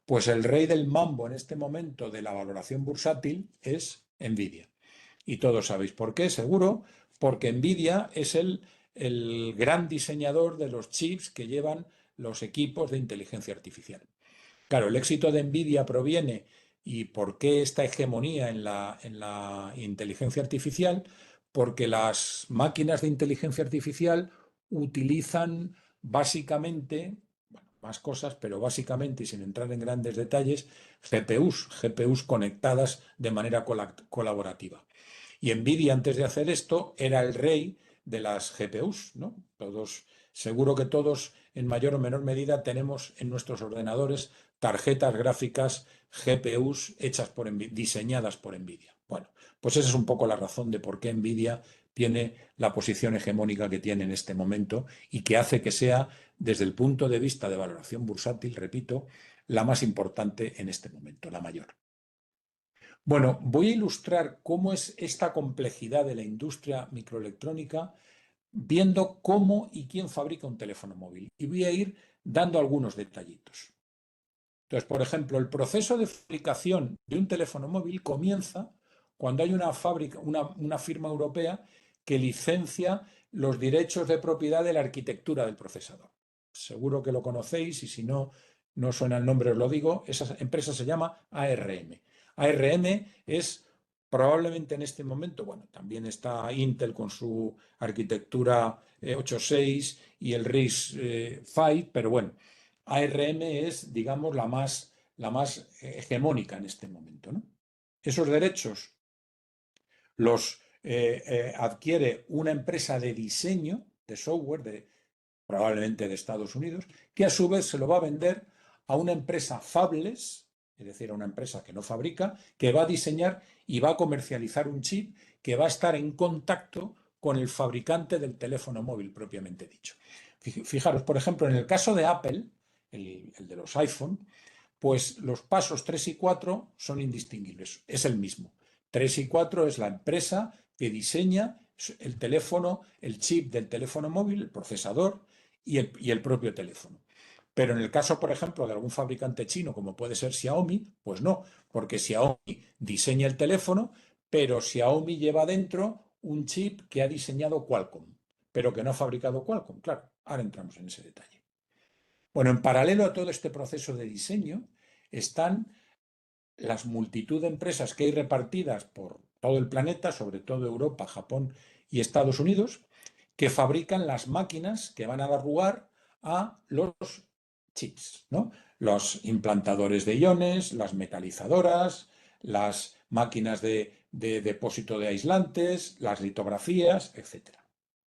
pues el rey del mambo en este momento de la valoración bursátil es Nvidia. Y todos sabéis por qué, seguro, porque Nvidia es el gran diseñador de los chips que llevan los equipos de inteligencia artificial. Claro, el éxito de NVIDIA proviene y por qué esta hegemonía en la inteligencia artificial, porque las máquinas de inteligencia artificial utilizan básicamente, bueno, más cosas, pero básicamente, y sin entrar en grandes detalles, GPUs conectadas de manera colaborativa. Y NVIDIA, antes de hacer esto, era el rey de las GPUs, ¿no? Seguro que todos, en mayor o menor medida, tenemos en nuestros ordenadores tarjetas gráficas GPUs diseñadas por NVIDIA. Bueno, pues esa es un poco la razón de por qué NVIDIA tiene la posición hegemónica que tiene en este momento y que hace que sea, desde el punto de vista de valoración bursátil, repito, la más importante en este momento, la mayor. Bueno, voy a ilustrar cómo es esta complejidad de la industria microelectrónica viendo cómo y quién fabrica un teléfono móvil. Y voy a ir dando algunos detallitos. Entonces, por ejemplo, el proceso de fabricación de un teléfono móvil comienza cuando hay una firma europea que licencia los derechos de propiedad de la arquitectura del procesador. Seguro que lo conocéis y si no, no suena el nombre, os lo digo. Esa empresa se llama ARM. ARM es probablemente en este momento, bueno, también está Intel con su arquitectura 8.6 y el RISC-V, pero bueno, ARM es, digamos, la más hegemónica en este momento, ¿no? Esos derechos los adquiere una empresa de diseño de software, probablemente de Estados Unidos, que a su vez se lo va a vender a una empresa fabless, es decir, a una empresa que no fabrica, que va a diseñar y va a comercializar un chip que va a estar en contacto con el fabricante del teléfono móvil propiamente dicho. Fijaros, por ejemplo, en el caso de Apple, el de los iPhone, pues los pasos 3 y 4 son indistinguibles, es el mismo. 3 y 4 es la empresa que diseña el teléfono, el chip del teléfono móvil, el procesador y el propio teléfono. Pero en el caso, por ejemplo, de algún fabricante chino, como puede ser Xiaomi, pues no, porque Xiaomi diseña el teléfono, pero Xiaomi lleva dentro un chip que ha diseñado Qualcomm, pero que no ha fabricado Qualcomm. Claro, ahora entramos en ese detalle. Bueno, en paralelo a todo este proceso de diseño están las multitud de empresas que hay repartidas por todo el planeta, sobre todo Europa, Japón y Estados Unidos, que fabrican las máquinas que van a dar lugar a los chips, ¿no? Los implantadores de iones, las metalizadoras, las máquinas de depósito de aislantes, las litografías, etc.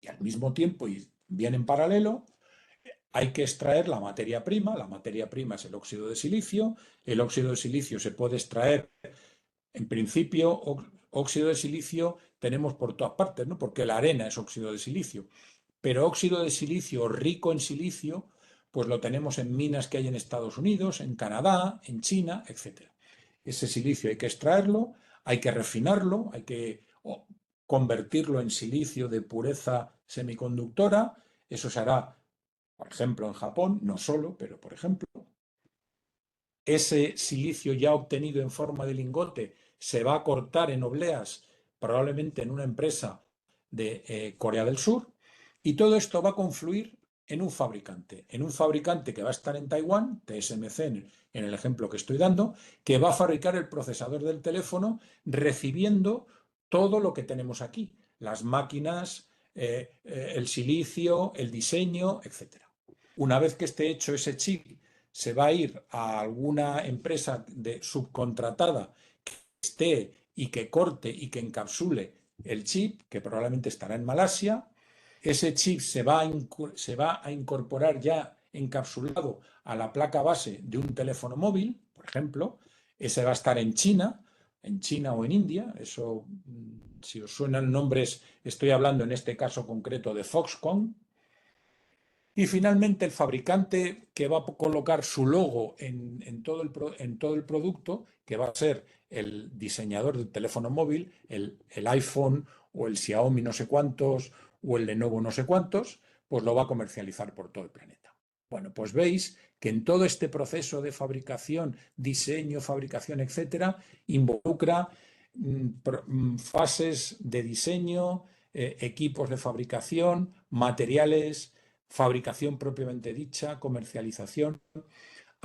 Y al mismo tiempo, y bien en paralelo, hay que extraer la materia prima es el óxido de silicio, el óxido de silicio se puede extraer, en principio, óxido de silicio tenemos por todas partes, ¿no? Porque la arena es óxido de silicio, pero óxido de silicio rico en silicio, pues lo tenemos en minas que hay en Estados Unidos, en Canadá, en China, etc. Ese silicio hay que extraerlo, hay que refinarlo, hay que convertirlo en silicio de pureza semiconductora, eso se hará por ejemplo, en Japón, no solo, pero por ejemplo, ese silicio ya obtenido en forma de lingote se va a cortar en obleas, probablemente en una empresa de Corea del Sur, y todo esto va a confluir en un fabricante que va a estar en Taiwán, TSMC en el ejemplo que estoy dando, que va a fabricar el procesador del teléfono recibiendo todo lo que tenemos aquí, las máquinas, el silicio, el diseño, etc. Una vez que esté hecho ese chip, se va a ir a alguna empresa subcontratada que esté y que corte y que encapsule el chip, que probablemente estará en Malasia. Ese chip se va a incorporar ya encapsulado a la placa base de un teléfono móvil, por ejemplo. Ese va a estar en China o en India. Eso, si os suenan nombres, estoy hablando en este caso concreto de Foxconn. Y finalmente el fabricante que va a colocar su logo en todo el producto, que va a ser el diseñador del teléfono móvil, el iPhone o el Xiaomi no sé cuántos o el Lenovo no sé cuántos, pues lo va a comercializar por todo el planeta. Bueno, pues veis que en todo este proceso de fabricación, diseño, fabricación, etcétera, involucra fases de diseño, equipos de fabricación, materiales, fabricación propiamente dicha, comercialización.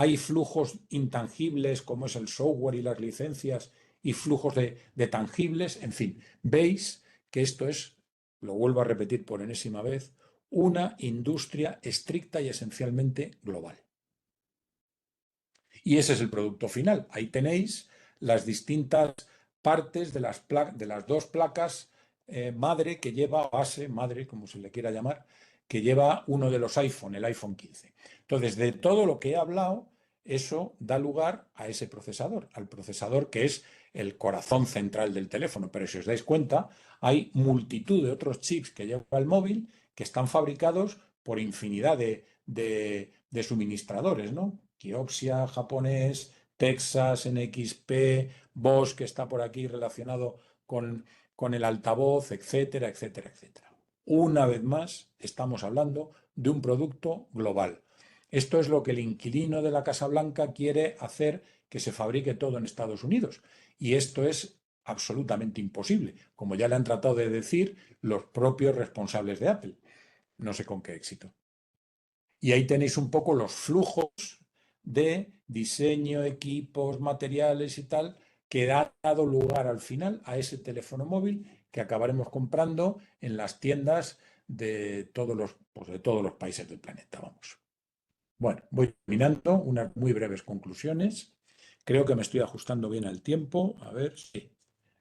hay flujos intangibles como es el software y las licencias y flujos de tangibles, en fin, veis que esto es, lo vuelvo a repetir por enésima vez, una industria estricta y esencialmente global. Y ese es el producto final. Ahí tenéis las distintas partes de las dos placas madre que lleva, base, madre, como se le quiera llamar, que lleva uno de los iPhone, el iPhone 15. Entonces, de todo lo que he hablado, eso da lugar a ese procesador, al procesador que es el corazón central del teléfono. Pero si os dais cuenta, hay multitud de otros chips que lleva el móvil que están fabricados por infinidad de suministradores, ¿no? Kioxia, japonés, Texas, NXP, Bosch, que está por aquí relacionado con el altavoz, etcétera, etcétera, etcétera. Una vez más, estamos hablando de un producto global. Esto es lo que el inquilino de la Casa Blanca quiere hacer, que se fabrique todo en Estados Unidos. Y esto es absolutamente imposible, como ya le han tratado de decir los propios responsables de Apple. No sé con qué éxito. Y ahí tenéis un poco los flujos de diseño, equipos, materiales y tal, que ha dado lugar al final a ese teléfono móvil que acabaremos comprando en las tiendas de todos los países del planeta, vamos. Bueno, voy terminando, unas muy breves conclusiones. Creo que me estoy ajustando bien al tiempo. A ver, sí,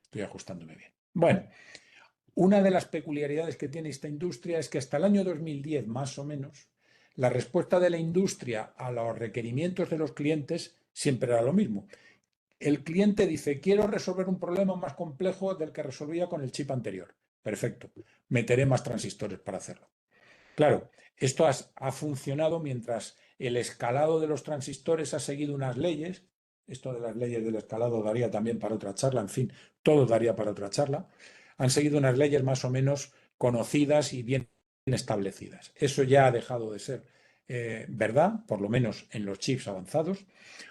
estoy ajustándome bien. Bueno, una de las peculiaridades que tiene esta industria es que hasta el año 2010, más o menos, la respuesta de la industria a los requerimientos de los clientes siempre era lo mismo. El cliente dice, quiero resolver un problema más complejo del que resolvía con el chip anterior. Perfecto, meteré más transistores para hacerlo. Claro, esto ha funcionado mientras el escalado de los transistores ha seguido unas leyes. Esto de las leyes del escalado daría también para otra charla, en fin, todo daría para otra charla. Han seguido unas leyes más o menos conocidas y bien establecidas. Eso ya ha dejado de ser verdad, por lo menos en los chips avanzados.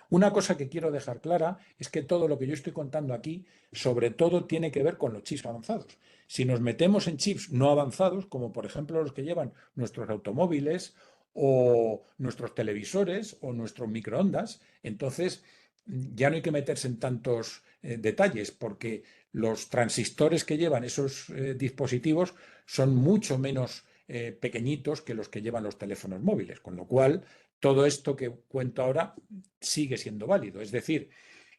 Una cosa que quiero dejar clara es que todo lo que yo estoy contando aquí, sobre todo, tiene que ver con los chips avanzados. Si nos metemos en chips no avanzados, como por ejemplo los que llevan nuestros automóviles o nuestros televisores o nuestros microondas, entonces ya no hay que meterse en tantos detalles, porque los transistores que llevan esos dispositivos son mucho menos pequeñitos que los que llevan los teléfonos móviles, con lo cual todo esto que cuento ahora sigue siendo válido. Es decir,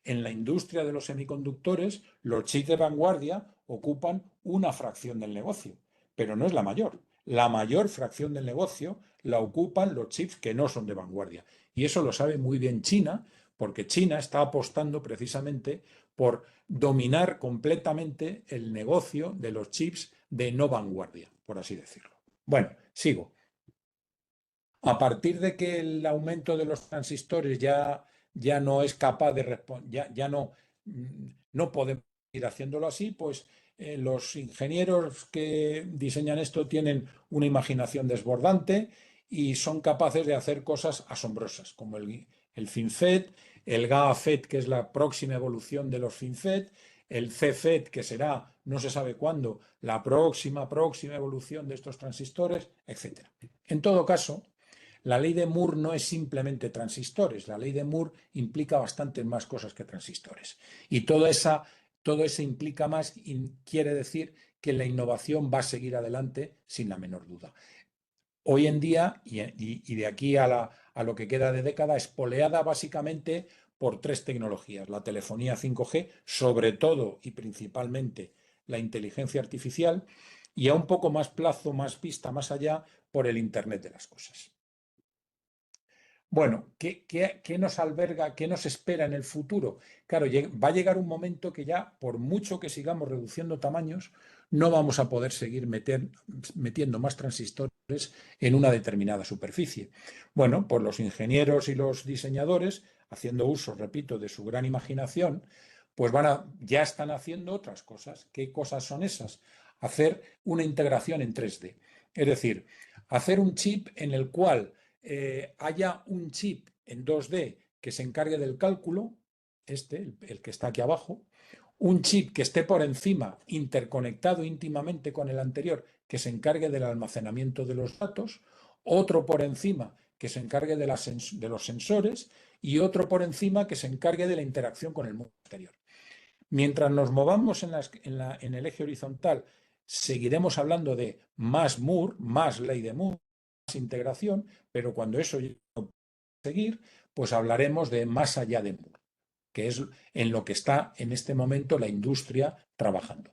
en la industria de los semiconductores, los chips de vanguardia ocupan una fracción del negocio, pero no es la mayor. La mayor fracción del negocio la ocupan los chips que no son de vanguardia. Y eso lo sabe muy bien China, porque China está apostando precisamente por dominar completamente el negocio de los chips de no vanguardia, por así decirlo. Bueno, sigo. A partir de que el aumento de los transistores ya no es capaz de responder, ya no podemos ir haciéndolo así, pues los ingenieros que diseñan esto tienen una imaginación desbordante y son capaces de hacer cosas asombrosas, como el FinFET, el GAAFET, que es la próxima evolución de los FinFET, el CFET, que será, no se sabe cuándo, la próxima evolución de estos transistores, etc. En todo caso, la ley de Moore no es simplemente transistores, la ley de Moore implica bastantes más cosas que transistores. Y todo eso implica más y quiere decir que la innovación va a seguir adelante sin la menor duda. Hoy en día, y de aquí a lo que queda de década, espoleada básicamente por tres tecnologías. La telefonía 5G, sobre todo y principalmente la inteligencia artificial, y a un poco más plazo, más vista, más allá, por el Internet de las cosas. Bueno, ¿qué nos alberga, qué nos espera en el futuro? Claro, va a llegar un momento que ya, por mucho que sigamos reduciendo tamaños, no vamos a poder seguir metiendo más transistores en una determinada superficie. Bueno, pues los ingenieros y los diseñadores, haciendo uso, repito, de su gran imaginación, pues ya están haciendo otras cosas. ¿Qué cosas son esas? Hacer una integración en 3D. Es decir, hacer un chip en el cual haya un chip en 2D que se encargue del cálculo, el que está aquí abajo, un chip que esté por encima, interconectado íntimamente con el anterior, que se encargue del almacenamiento de los datos, otro por encima que se encargue de los sensores y otro por encima que se encargue de la interacción con el mundo exterior. Mientras nos movamos en el eje horizontal, seguiremos hablando de más Moore, más ley de Moore, más integración, pero cuando eso llegue a seguir, pues hablaremos de más allá de Moore, que es en lo que está en este momento la industria trabajando.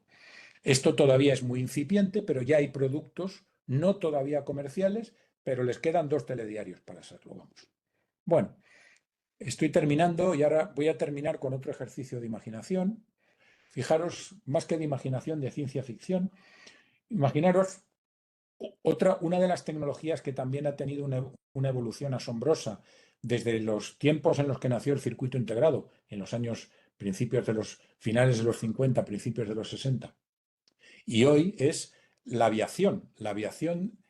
Esto todavía es muy incipiente, pero ya hay productos no todavía comerciales, pero les quedan 2 telediarios para hacerlo. Vamos. Bueno, estoy terminando y ahora voy a terminar con otro ejercicio de imaginación. Fijaros, más que de imaginación, de ciencia ficción, imaginaros una de las tecnologías que también ha tenido una evolución asombrosa desde los tiempos en los que nació el circuito integrado, en los años finales de los 50, principios de los 60. Y hoy es la aviación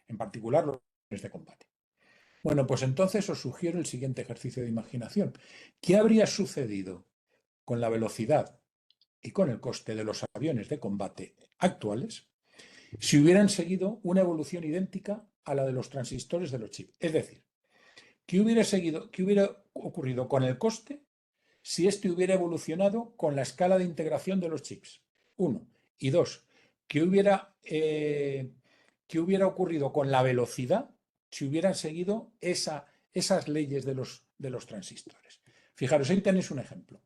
en particular los aviones de combate. Bueno, pues entonces os sugiero el siguiente ejercicio de imaginación. ¿Qué habría sucedido con la velocidad y con el coste de los aviones de combate actuales si hubieran seguido una evolución idéntica a la de los transistores de los chips? Es decir, qué hubiera ocurrido con el coste si este hubiera evolucionado con la escala de integración de los chips? Uno. Y dos, ¿qué hubiera ocurrido con la velocidad si hubieran seguido esas leyes de los transistores? Fijaros, ahí tenéis un ejemplo.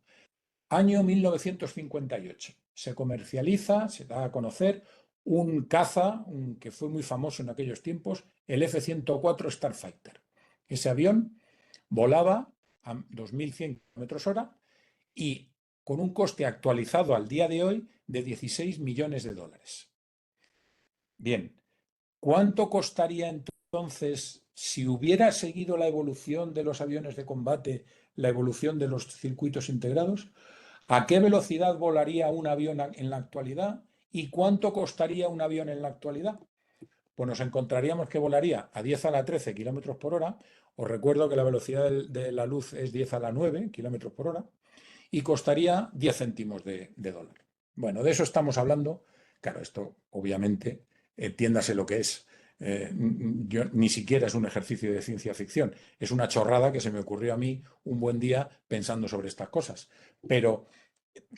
Año 1958. Se comercializa, se da a conocer un caza que fue muy famoso en aquellos tiempos, el F-104 Starfighter. Ese avión volaba a 2.100 km/h y con un coste actualizado al día de hoy de 16 millones de dólares. Bien, ¿cuánto costaría entonces si hubiera seguido la evolución de los aviones de combate, la evolución de los circuitos integrados? ¿A qué velocidad volaría un avión en la actualidad? ¿Y cuánto costaría un avión en la actualidad? Pues nos encontraríamos que volaría a 10 a la 13 kilómetros por hora. Os recuerdo que la velocidad de la luz es 10 a la 9 kilómetros por hora y costaría 10 céntimos de dólar. Bueno, de eso estamos hablando. Claro, esto obviamente, entiéndase lo que es. Ni siquiera es un ejercicio de ciencia ficción, es una chorrada que se me ocurrió a mí un buen día pensando sobre estas cosas. Pero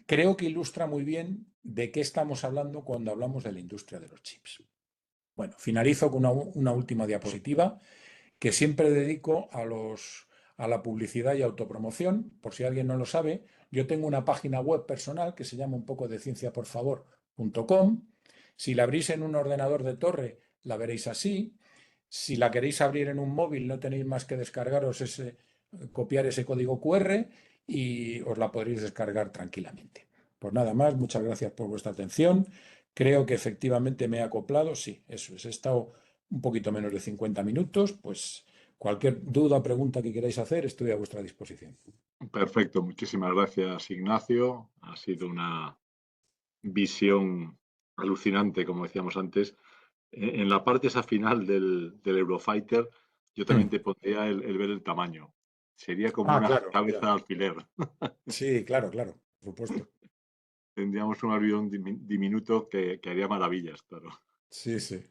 creo que ilustra muy bien de qué estamos hablando cuando hablamos de la industria de los chips. Bueno, finalizo con una última diapositiva que siempre dedico a la publicidad y autopromoción. Por si alguien no lo sabe, yo tengo una página web personal que se llama un poco de cienciaporfavor.com. Si la abrís en un ordenador de torre, la veréis así. Si la queréis abrir en un móvil, no tenéis más que copiar ese código QR y os la podréis descargar tranquilamente. Pues nada más, muchas gracias por vuestra atención. Creo que efectivamente me he acoplado. Sí, eso es. He estado un poquito menos de 50 minutos. Pues cualquier duda o pregunta que queráis hacer, estoy a vuestra disposición. Perfecto, muchísimas gracias, Ignacio. Ha sido una visión alucinante, como decíamos antes. En la parte esa final del Eurofighter, yo también te pondría el ver el tamaño. Sería como una Claro, cabeza ya. de alfiler. Sí, claro, por supuesto. Tendríamos un avión diminuto que haría maravillas, claro. Sí, sí.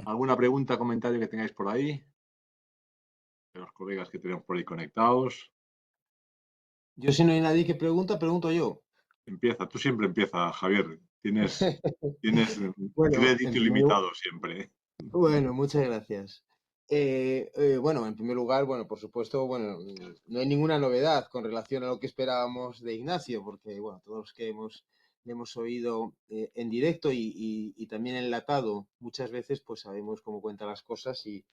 ¿Alguna pregunta, comentario que tengáis por ahí? De los colegas que tenemos por ahí conectados. Yo, si no hay nadie que pregunta, pregunto yo. Empieza, tú siempre empiezas, Javier. Tienes Bueno, crédito ilimitado siempre. bueno, muchas gracias. Bueno, en primer lugar, bueno, por supuesto, bueno, no hay ninguna novedad con relación a lo que esperábamos de Ignacio, porque, bueno, todos los que le hemos oído en directo y también enlatado muchas veces, pues sabemos cómo cuenta las cosas y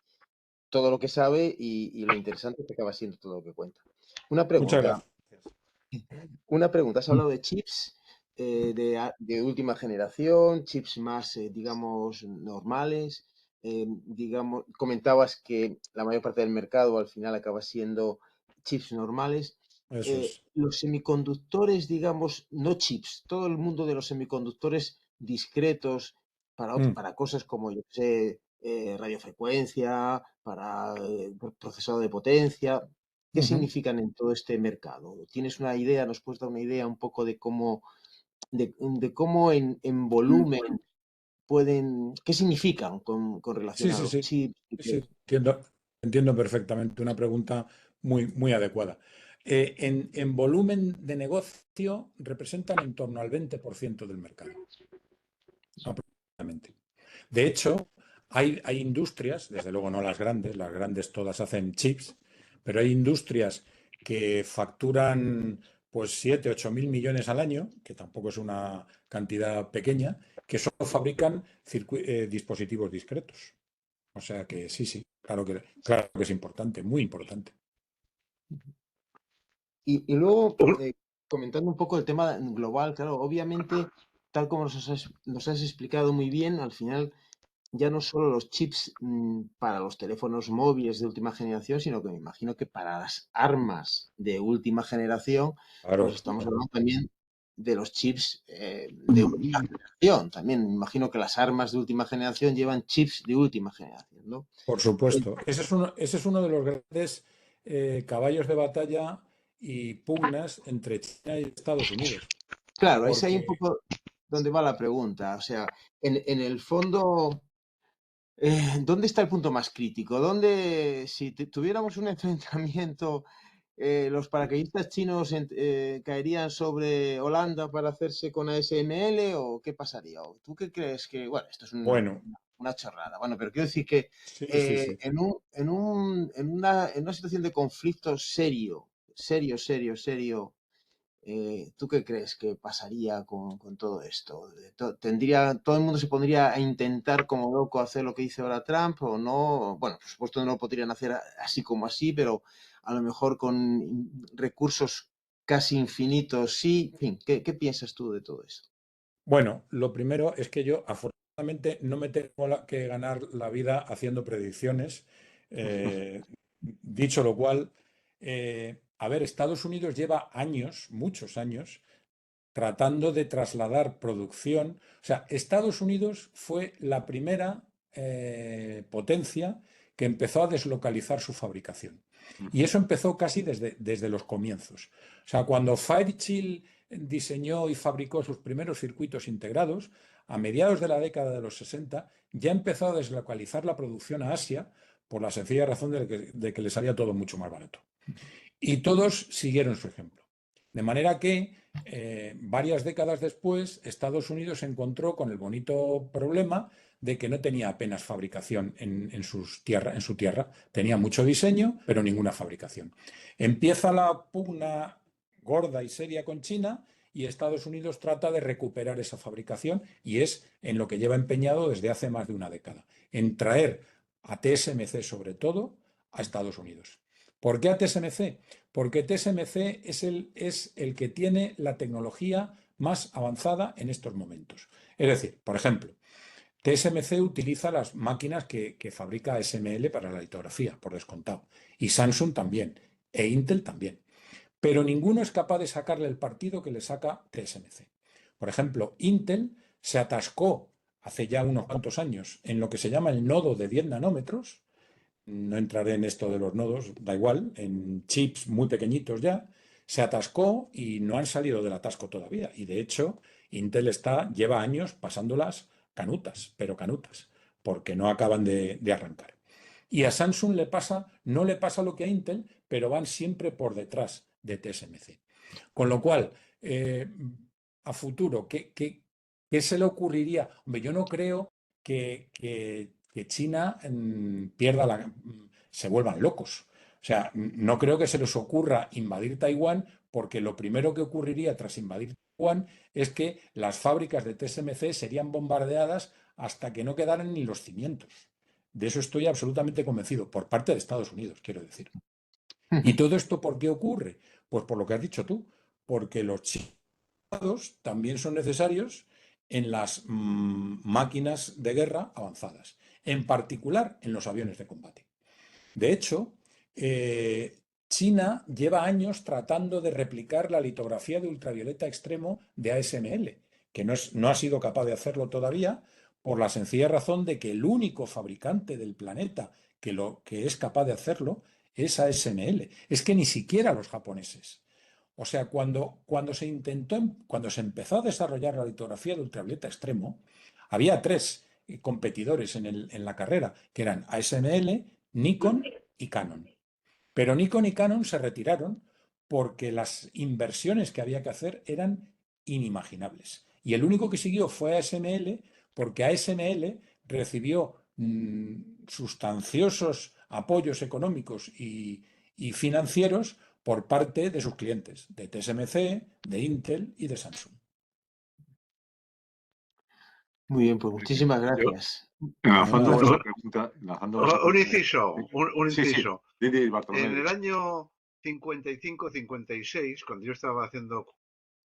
todo lo que sabe y lo interesante es que acaba siendo todo lo que cuenta. Una Muchas pregunta. gracias. Has hablado de chips de última generación, chips más, digamos, normales. Digamos, comentabas que la mayor parte del mercado al final acaba siendo chips normales. Eso es. Los semiconductores, digamos, no chips, todo el mundo de los semiconductores discretos para cosas como, yo sé, radiofrecuencia, para procesador de potencia. ¿Qué significan en todo este mercado? ¿Tienes una idea? ¿Nos puedes dar una idea un poco de cómo, de cómo en volumen pueden, qué significan con relación Sí, a sí, los sí. chips? Sí, entiendo. entiendo perfectamente, una pregunta muy adecuada. En volumen de negocio representan en torno al 20% del mercado, aproximadamente. De hecho, hay industrias, desde luego no las grandes todas hacen chips, pero hay industrias que facturan pues 7, 8 mil millones al año, que tampoco es una cantidad pequeña, que solo fabrican dispositivos discretos. O sea que sí, claro que es importante, muy importante. Y luego, comentando un poco el tema global, claro, obviamente, tal como nos has explicado muy bien, al final ya no solo los chips para los teléfonos móviles de última generación, sino que me imagino que para las armas de última generación, pues Claro. estamos hablando también de los chips de última generación. También me imagino que las armas de última generación llevan chips de última generación, ¿no? Por supuesto. Ese es uno de los grandes caballos de batalla y pugnas entre China y Estados Unidos. Claro, es ahí un Porque, poco donde va la pregunta. O sea, en el fondo, ¿dónde está el punto más crítico? ¿Dónde, si tuviéramos un enfrentamiento, los paracaidistas chinos caerían sobre Holanda para hacerse con ASML o qué pasaría? ¿O tú qué crees que, bueno, esto es bueno, una chorrada, bueno, pero quiero decir que sí. en una situación de conflicto serio, ¿tú qué crees que pasaría con todo esto? ¿Todo el mundo se pondría a intentar como loco hacer lo que dice ahora Trump o no? Bueno, por supuesto no lo podrían hacer así como así, pero a lo mejor con recursos casi infinitos, sí. En fin, ¿qué piensas tú de todo eso? Bueno, lo primero es que yo afortunadamente no me tengo que ganar la vida haciendo predicciones. Dicho lo cual, a ver, Estados Unidos lleva años, muchos años, tratando de trasladar producción. O sea, Estados Unidos fue la primera potencia que empezó a deslocalizar su fabricación. Y eso empezó casi desde los comienzos. O sea, cuando Fairchild diseñó y fabricó sus primeros circuitos integrados, a mediados de la década de los 60, ya empezó a deslocalizar la producción a Asia por la sencilla razón de que le salía todo mucho más barato. Y todos siguieron su ejemplo. De manera que varias décadas después, Estados Unidos se encontró con el bonito problema de que no tenía apenas fabricación en su tierra. Tenía mucho diseño, pero ninguna fabricación. Empieza la pugna gorda y seria con China y Estados Unidos trata de recuperar esa fabricación y es en lo que lleva empeñado desde hace más de una década, en traer a TSMC sobre todo a Estados Unidos. ¿Por qué a TSMC? Porque TSMC es el que tiene la tecnología más avanzada en estos momentos. Es decir, por ejemplo, TSMC utiliza las máquinas que fabrica ASML para la litografía, por descontado, y Samsung también, e Intel también. Pero ninguno es capaz de sacarle el partido que le saca TSMC. Por ejemplo, Intel se atascó hace ya unos cuantos años en lo que se llama el nodo de 10 nanómetros. No entraré en esto de los nodos, da igual, en chips muy pequeñitos ya, se atascó y no han salido del atasco todavía. Y de hecho, Intel lleva años pasándolas canutas, pero canutas, porque no acaban de arrancar. Y a Samsung no le pasa lo que a Intel, pero van siempre por detrás de TSMC. Con lo cual, a futuro, ¿qué se le ocurriría? Hombre, yo no creo que China se vuelvan locos. O sea, no creo que se les ocurra invadir Taiwán, porque lo primero que ocurriría tras invadir Taiwán es que las fábricas de TSMC serían bombardeadas hasta que no quedaran ni los cimientos. De eso estoy absolutamente convencido, por parte de Estados Unidos, quiero decir. ¿Y todo esto por qué ocurre? Pues por lo que has dicho tú, porque los chips también son necesarios en las máquinas de guerra avanzadas, en particular en los aviones de combate. De hecho, China lleva años tratando de replicar la litografía de ultravioleta extremo de ASML, que no ha sido capaz de hacerlo todavía por la sencilla razón de que el único fabricante del planeta que es capaz de hacerlo es ASML. Es que ni siquiera los japoneses. O sea, cuando se empezó a desarrollar la litografía de ultravioleta extremo, había tres competidores en la carrera, que eran ASML, Nikon y Canon. Pero Nikon y Canon se retiraron porque las inversiones que había que hacer eran inimaginables. Y el único que siguió fue ASML, porque ASML recibió sustanciosos apoyos económicos y financieros por parte de sus clientes, de TSMC, de Intel y de Samsung. Muy bien, pues muchísimas Yo, gracias. Enlazando con Nada. esa pregunta, un inciso, un Sí, sí, inciso. di, En Bartolomé. el año 55-56, cuando yo estaba haciendo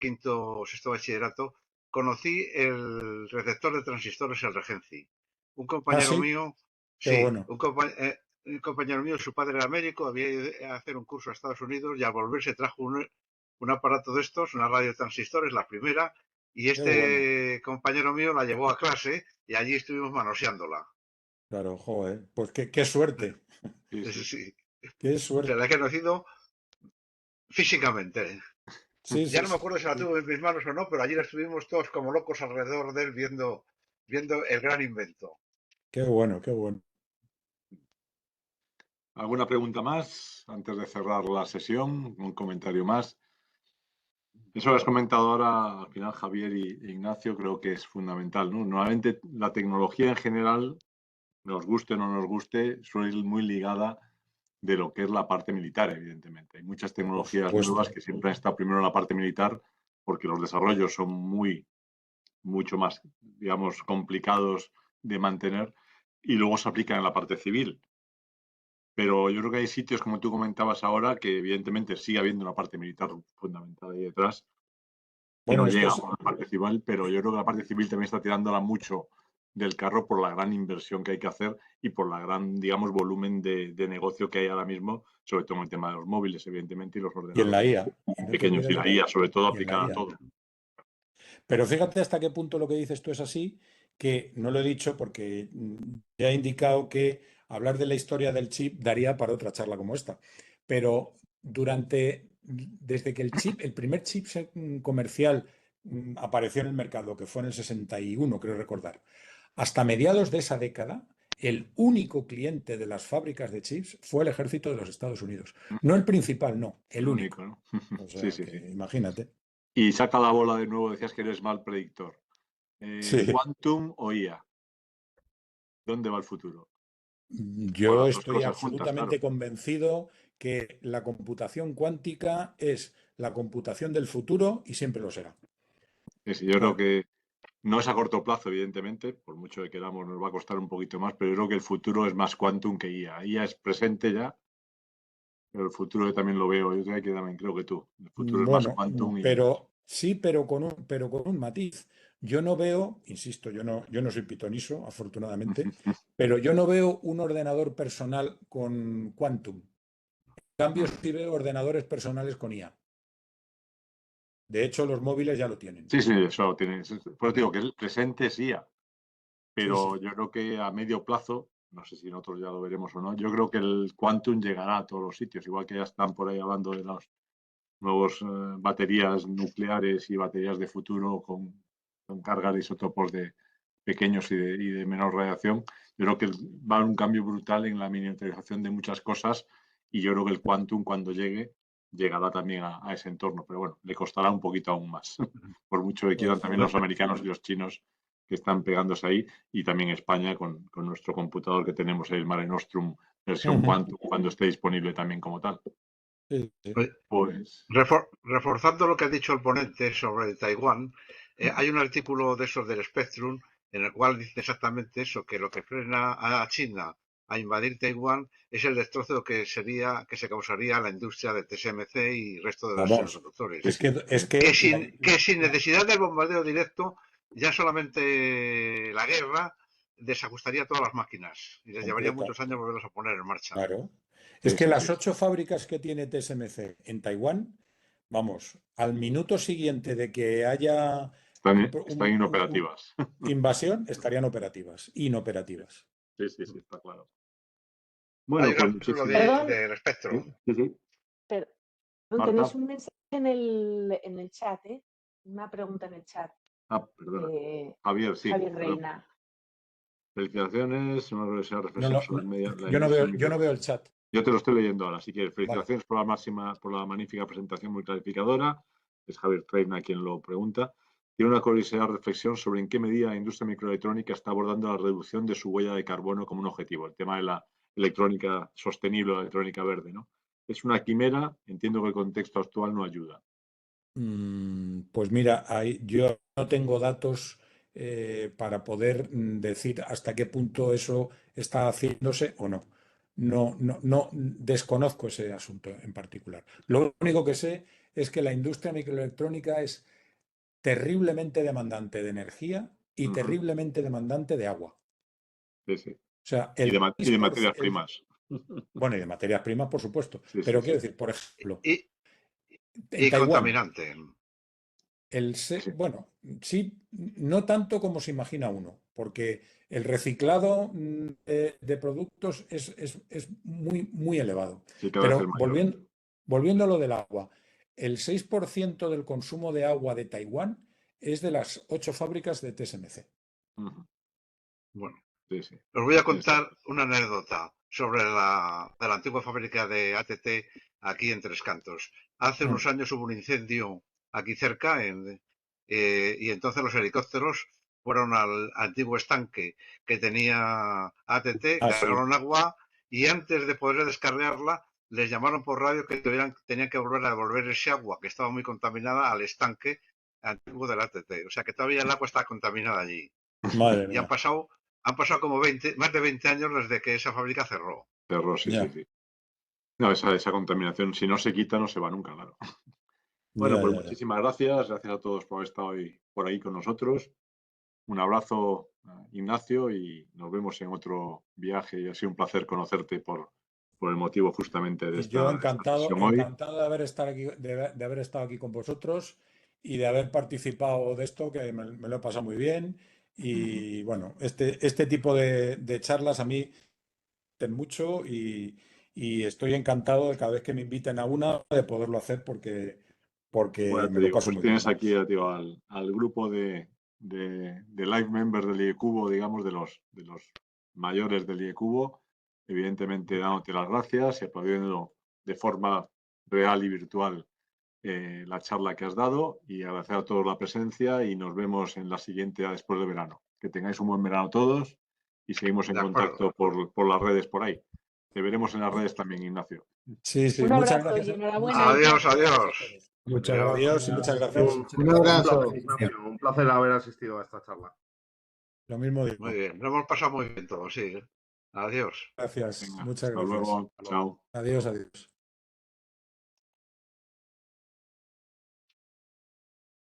quinto o sexto bachillerato, conocí el receptor de transistores, el Regency. Un compañero sí, mío, qué sí, bueno. un compañero mío, su padre era médico, había ido a hacer un curso a Estados Unidos y al volver se trajo un aparato de estos, una radio de transistores, la primera, y Qué bueno. este compañero mío la llevó a clase y allí estuvimos manoseándola. Claro, joder, pues qué suerte, Sí, Eso sí. sí, qué se suerte. la he conocido físicamente. Sí, Ya sí, no me sí. acuerdo si la tuve en mis manos o no, pero allí estuvimos todos como locos alrededor de él viendo el gran invento. Qué bueno, qué bueno. ¿Alguna pregunta más antes de cerrar la sesión? ¿Un comentario más? Eso que has comentado ahora, al final, Javier e Ignacio, creo que es fundamental, ¿no? Normalmente la tecnología en general, nos guste o no nos guste, suele ir muy ligada de lo que es la parte militar, evidentemente. Hay muchas Por tecnologías nuevas supuesto. que siempre han estado primero en la parte militar porque los desarrollos son mucho más, digamos, complicados de mantener y luego se aplican en la parte civil. Pero yo creo que hay sitios, como tú comentabas ahora, que evidentemente sigue habiendo una parte militar fundamental ahí detrás, que no Bueno, esto llega es, a la parte civil, pero yo creo que la parte civil también está tirándola mucho del carro por la gran inversión que hay que hacer y por la gran, digamos, volumen de negocio que hay ahora mismo, sobre todo en el tema de los móviles, evidentemente, y los y en la ordenadores IA, y no te pequeños olvides y la de IA, sobre todo y en la aplicada a IA. todo. Pero fíjate hasta qué punto lo que dices tú es así, que no lo he dicho porque ya he indicado que hablar de la historia del chip daría para otra charla como esta. Pero desde que el primer chip comercial apareció en el mercado, que fue en el 61, creo recordar, hasta mediados de esa década, el único cliente de las fábricas de chips fue el ejército de los Estados Unidos. No el principal, no, el El único, único. ¿no? O Sí, sea sí, que sí. imagínate. Y saca la bola de nuevo, decías que eres mal predictor. Sí. ¿Quantum o IA? ¿Dónde va el futuro? O Yo las dos estoy cosas juntas, claro. absolutamente convencido que la computación cuántica es la computación del futuro y siempre lo será. Sí, yo creo Bueno, que no es a corto plazo, evidentemente, por mucho que queramos, nos va a costar un poquito más, pero yo creo que el futuro es más quantum que IA. IA es presente ya, pero el futuro yo también lo veo, yo también creo que tú. El futuro es más bueno, quantum y pero sí, pero con un matiz. Yo no veo, insisto, yo no soy pitoniso, afortunadamente, pero yo no veo un ordenador personal con quantum. En cambio, sí veo ordenadores personales con IA. De hecho, los móviles ya lo tienen. sí, sí, eso tiene. Pues digo que el presente es IA, Sí, pero sí. yo creo que a medio plazo, no sé si nosotros ya lo veremos o no, yo creo que el quantum llegará a todos los sitios, igual que ya están por ahí hablando de las nuevas baterías nucleares y baterías de futuro con cargas de isótopos de pequeños y de menor radiación. Yo creo que va a haber un cambio brutal en la miniaturización de muchas cosas y yo creo que el quantum cuando llegue llegará también a ese entorno, pero bueno, le costará un poquito aún más, por mucho que quieran Pues, también los americanos y los chinos que están pegándose ahí y también España con nuestro computador que tenemos ahí, el Mare Nostrum versión ujú, quantum, cuando esté disponible también como tal. sí, sí. Pues Reforzando lo que ha dicho el ponente sobre Taiwán, hay un artículo de esos del Spectrum en el cual dice exactamente eso, que lo que frena a China a invadir Taiwán es el destrozo que se causaría a la industria de TSMC y el resto de los Vamos, sí, semiconductores. sí. es Que que que sin necesidad del bombardeo directo, ya solamente la guerra desajustaría todas las máquinas y les llevaría completa, muchos años volverlas a poner en marcha. claro. Es Sí, que sí, las sí. 8 fábricas que tiene TSMC en Taiwán, vamos, al minuto siguiente de que haya Están inoperativas. invasión, estarían operativas, inoperativas. Sí, sí, sí, está claro. Hay Bueno, un pues artículo muchísimas. Perdón, del Sí, Spectrum. sí, sí. perdón, tenéis Marta. un mensaje en el chat, ¿eh? Una pregunta en el chat Ah, perdona. de Javier, sí, Javier perdón. Reina. Felicitaciones, una reflexión No, sobre la yo no industria veo el chat. Yo te lo estoy leyendo ahora, así que felicitaciones por la magnífica presentación muy clarificadora. Es Javier Treina quien lo pregunta. Tiene una curiosidad reflexión sobre en qué medida la industria microelectrónica está abordando la reducción de su huella de carbono como un objetivo. El tema de la electrónica sostenible, la electrónica verde, ¿no? Es una quimera, entiendo que el contexto actual no ayuda. Pues mira, yo no tengo datos para poder decir hasta qué punto eso está haciéndose o no. No, desconozco ese asunto en particular. Lo único que sé es que la industria microelectrónica es terriblemente demandante de energía y terriblemente demandante de agua. Sí, sí. O sea, Y de materias primas. Bueno, y de materias primas, por supuesto. Sí, Pero sí, quiero sí. decir, por ejemplo, Y en Taiwán, contaminante. Sí. bueno, sí, no tanto como se imagina uno, porque el reciclado de productos es muy elevado. Sí, cada vez es Pero mayor. volviendo a lo del agua, el 6% del consumo de agua de Taiwán es de las 8 fábricas de TSMC. Bueno, Sí, sí. os voy a contar una anécdota sobre de la antigua fábrica de ATT aquí en Tres Cantos. Hace unos años hubo un incendio aquí cerca y entonces los helicópteros fueron al antiguo estanque que tenía ATT, Ah, sí. cargaron agua y antes de poder descargarla les llamaron por radio que tenían que volver a devolver ese agua que estaba muy contaminada al estanque antiguo del ATT. O sea que todavía el agua está contaminada allí. Madre Y mía. han pasado como más de 20 años desde que esa fábrica cerró. Cerró, sí, Ya. sí, sí. No, esa contaminación, si no se quita, no se va nunca, claro. Bueno, pues Ya. muchísimas gracias. Gracias a todos por haber estado hoy por ahí con nosotros. Un abrazo, Ignacio, y nos vemos en otro viaje. Y ha sido un placer conocerte por el motivo justamente de Y yo esta sesión hoy. encantado de haber estado aquí, de haber estado aquí con vosotros y de haber participado de esto, que me lo he pasado muy bien. Y bueno, este tipo de charlas a mí me gustan mucho y estoy encantado de cada vez que me inviten a una de poderlo hacer porque Bueno, te me lo digo, paso pues muy tienes bien. aquí digo, al grupo de live members del IECubo, digamos, de los mayores del IECubo, evidentemente dándote las gracias y aplaudiendo de forma real y virtual la charla que has dado y agradecer a todos la presencia y nos vemos en la siguiente después de verano. Que tengáis un buen verano todos y seguimos en De acuerdo. contacto por las redes por ahí. Te veremos en las redes también, Ignacio. Sí, Un muchas abrazo y gracias. enhorabuena, Adiós, Ignacio. adiós. Muchas Adiós. Adiós y muchas gracias. Un abrazo. Un placer haber asistido a esta charla. Lo mismo Muy digo. bien, lo hemos pasado muy bien todos, sí. Adiós. Gracias, Venga, muchas hasta gracias. luego. Chao. Adiós.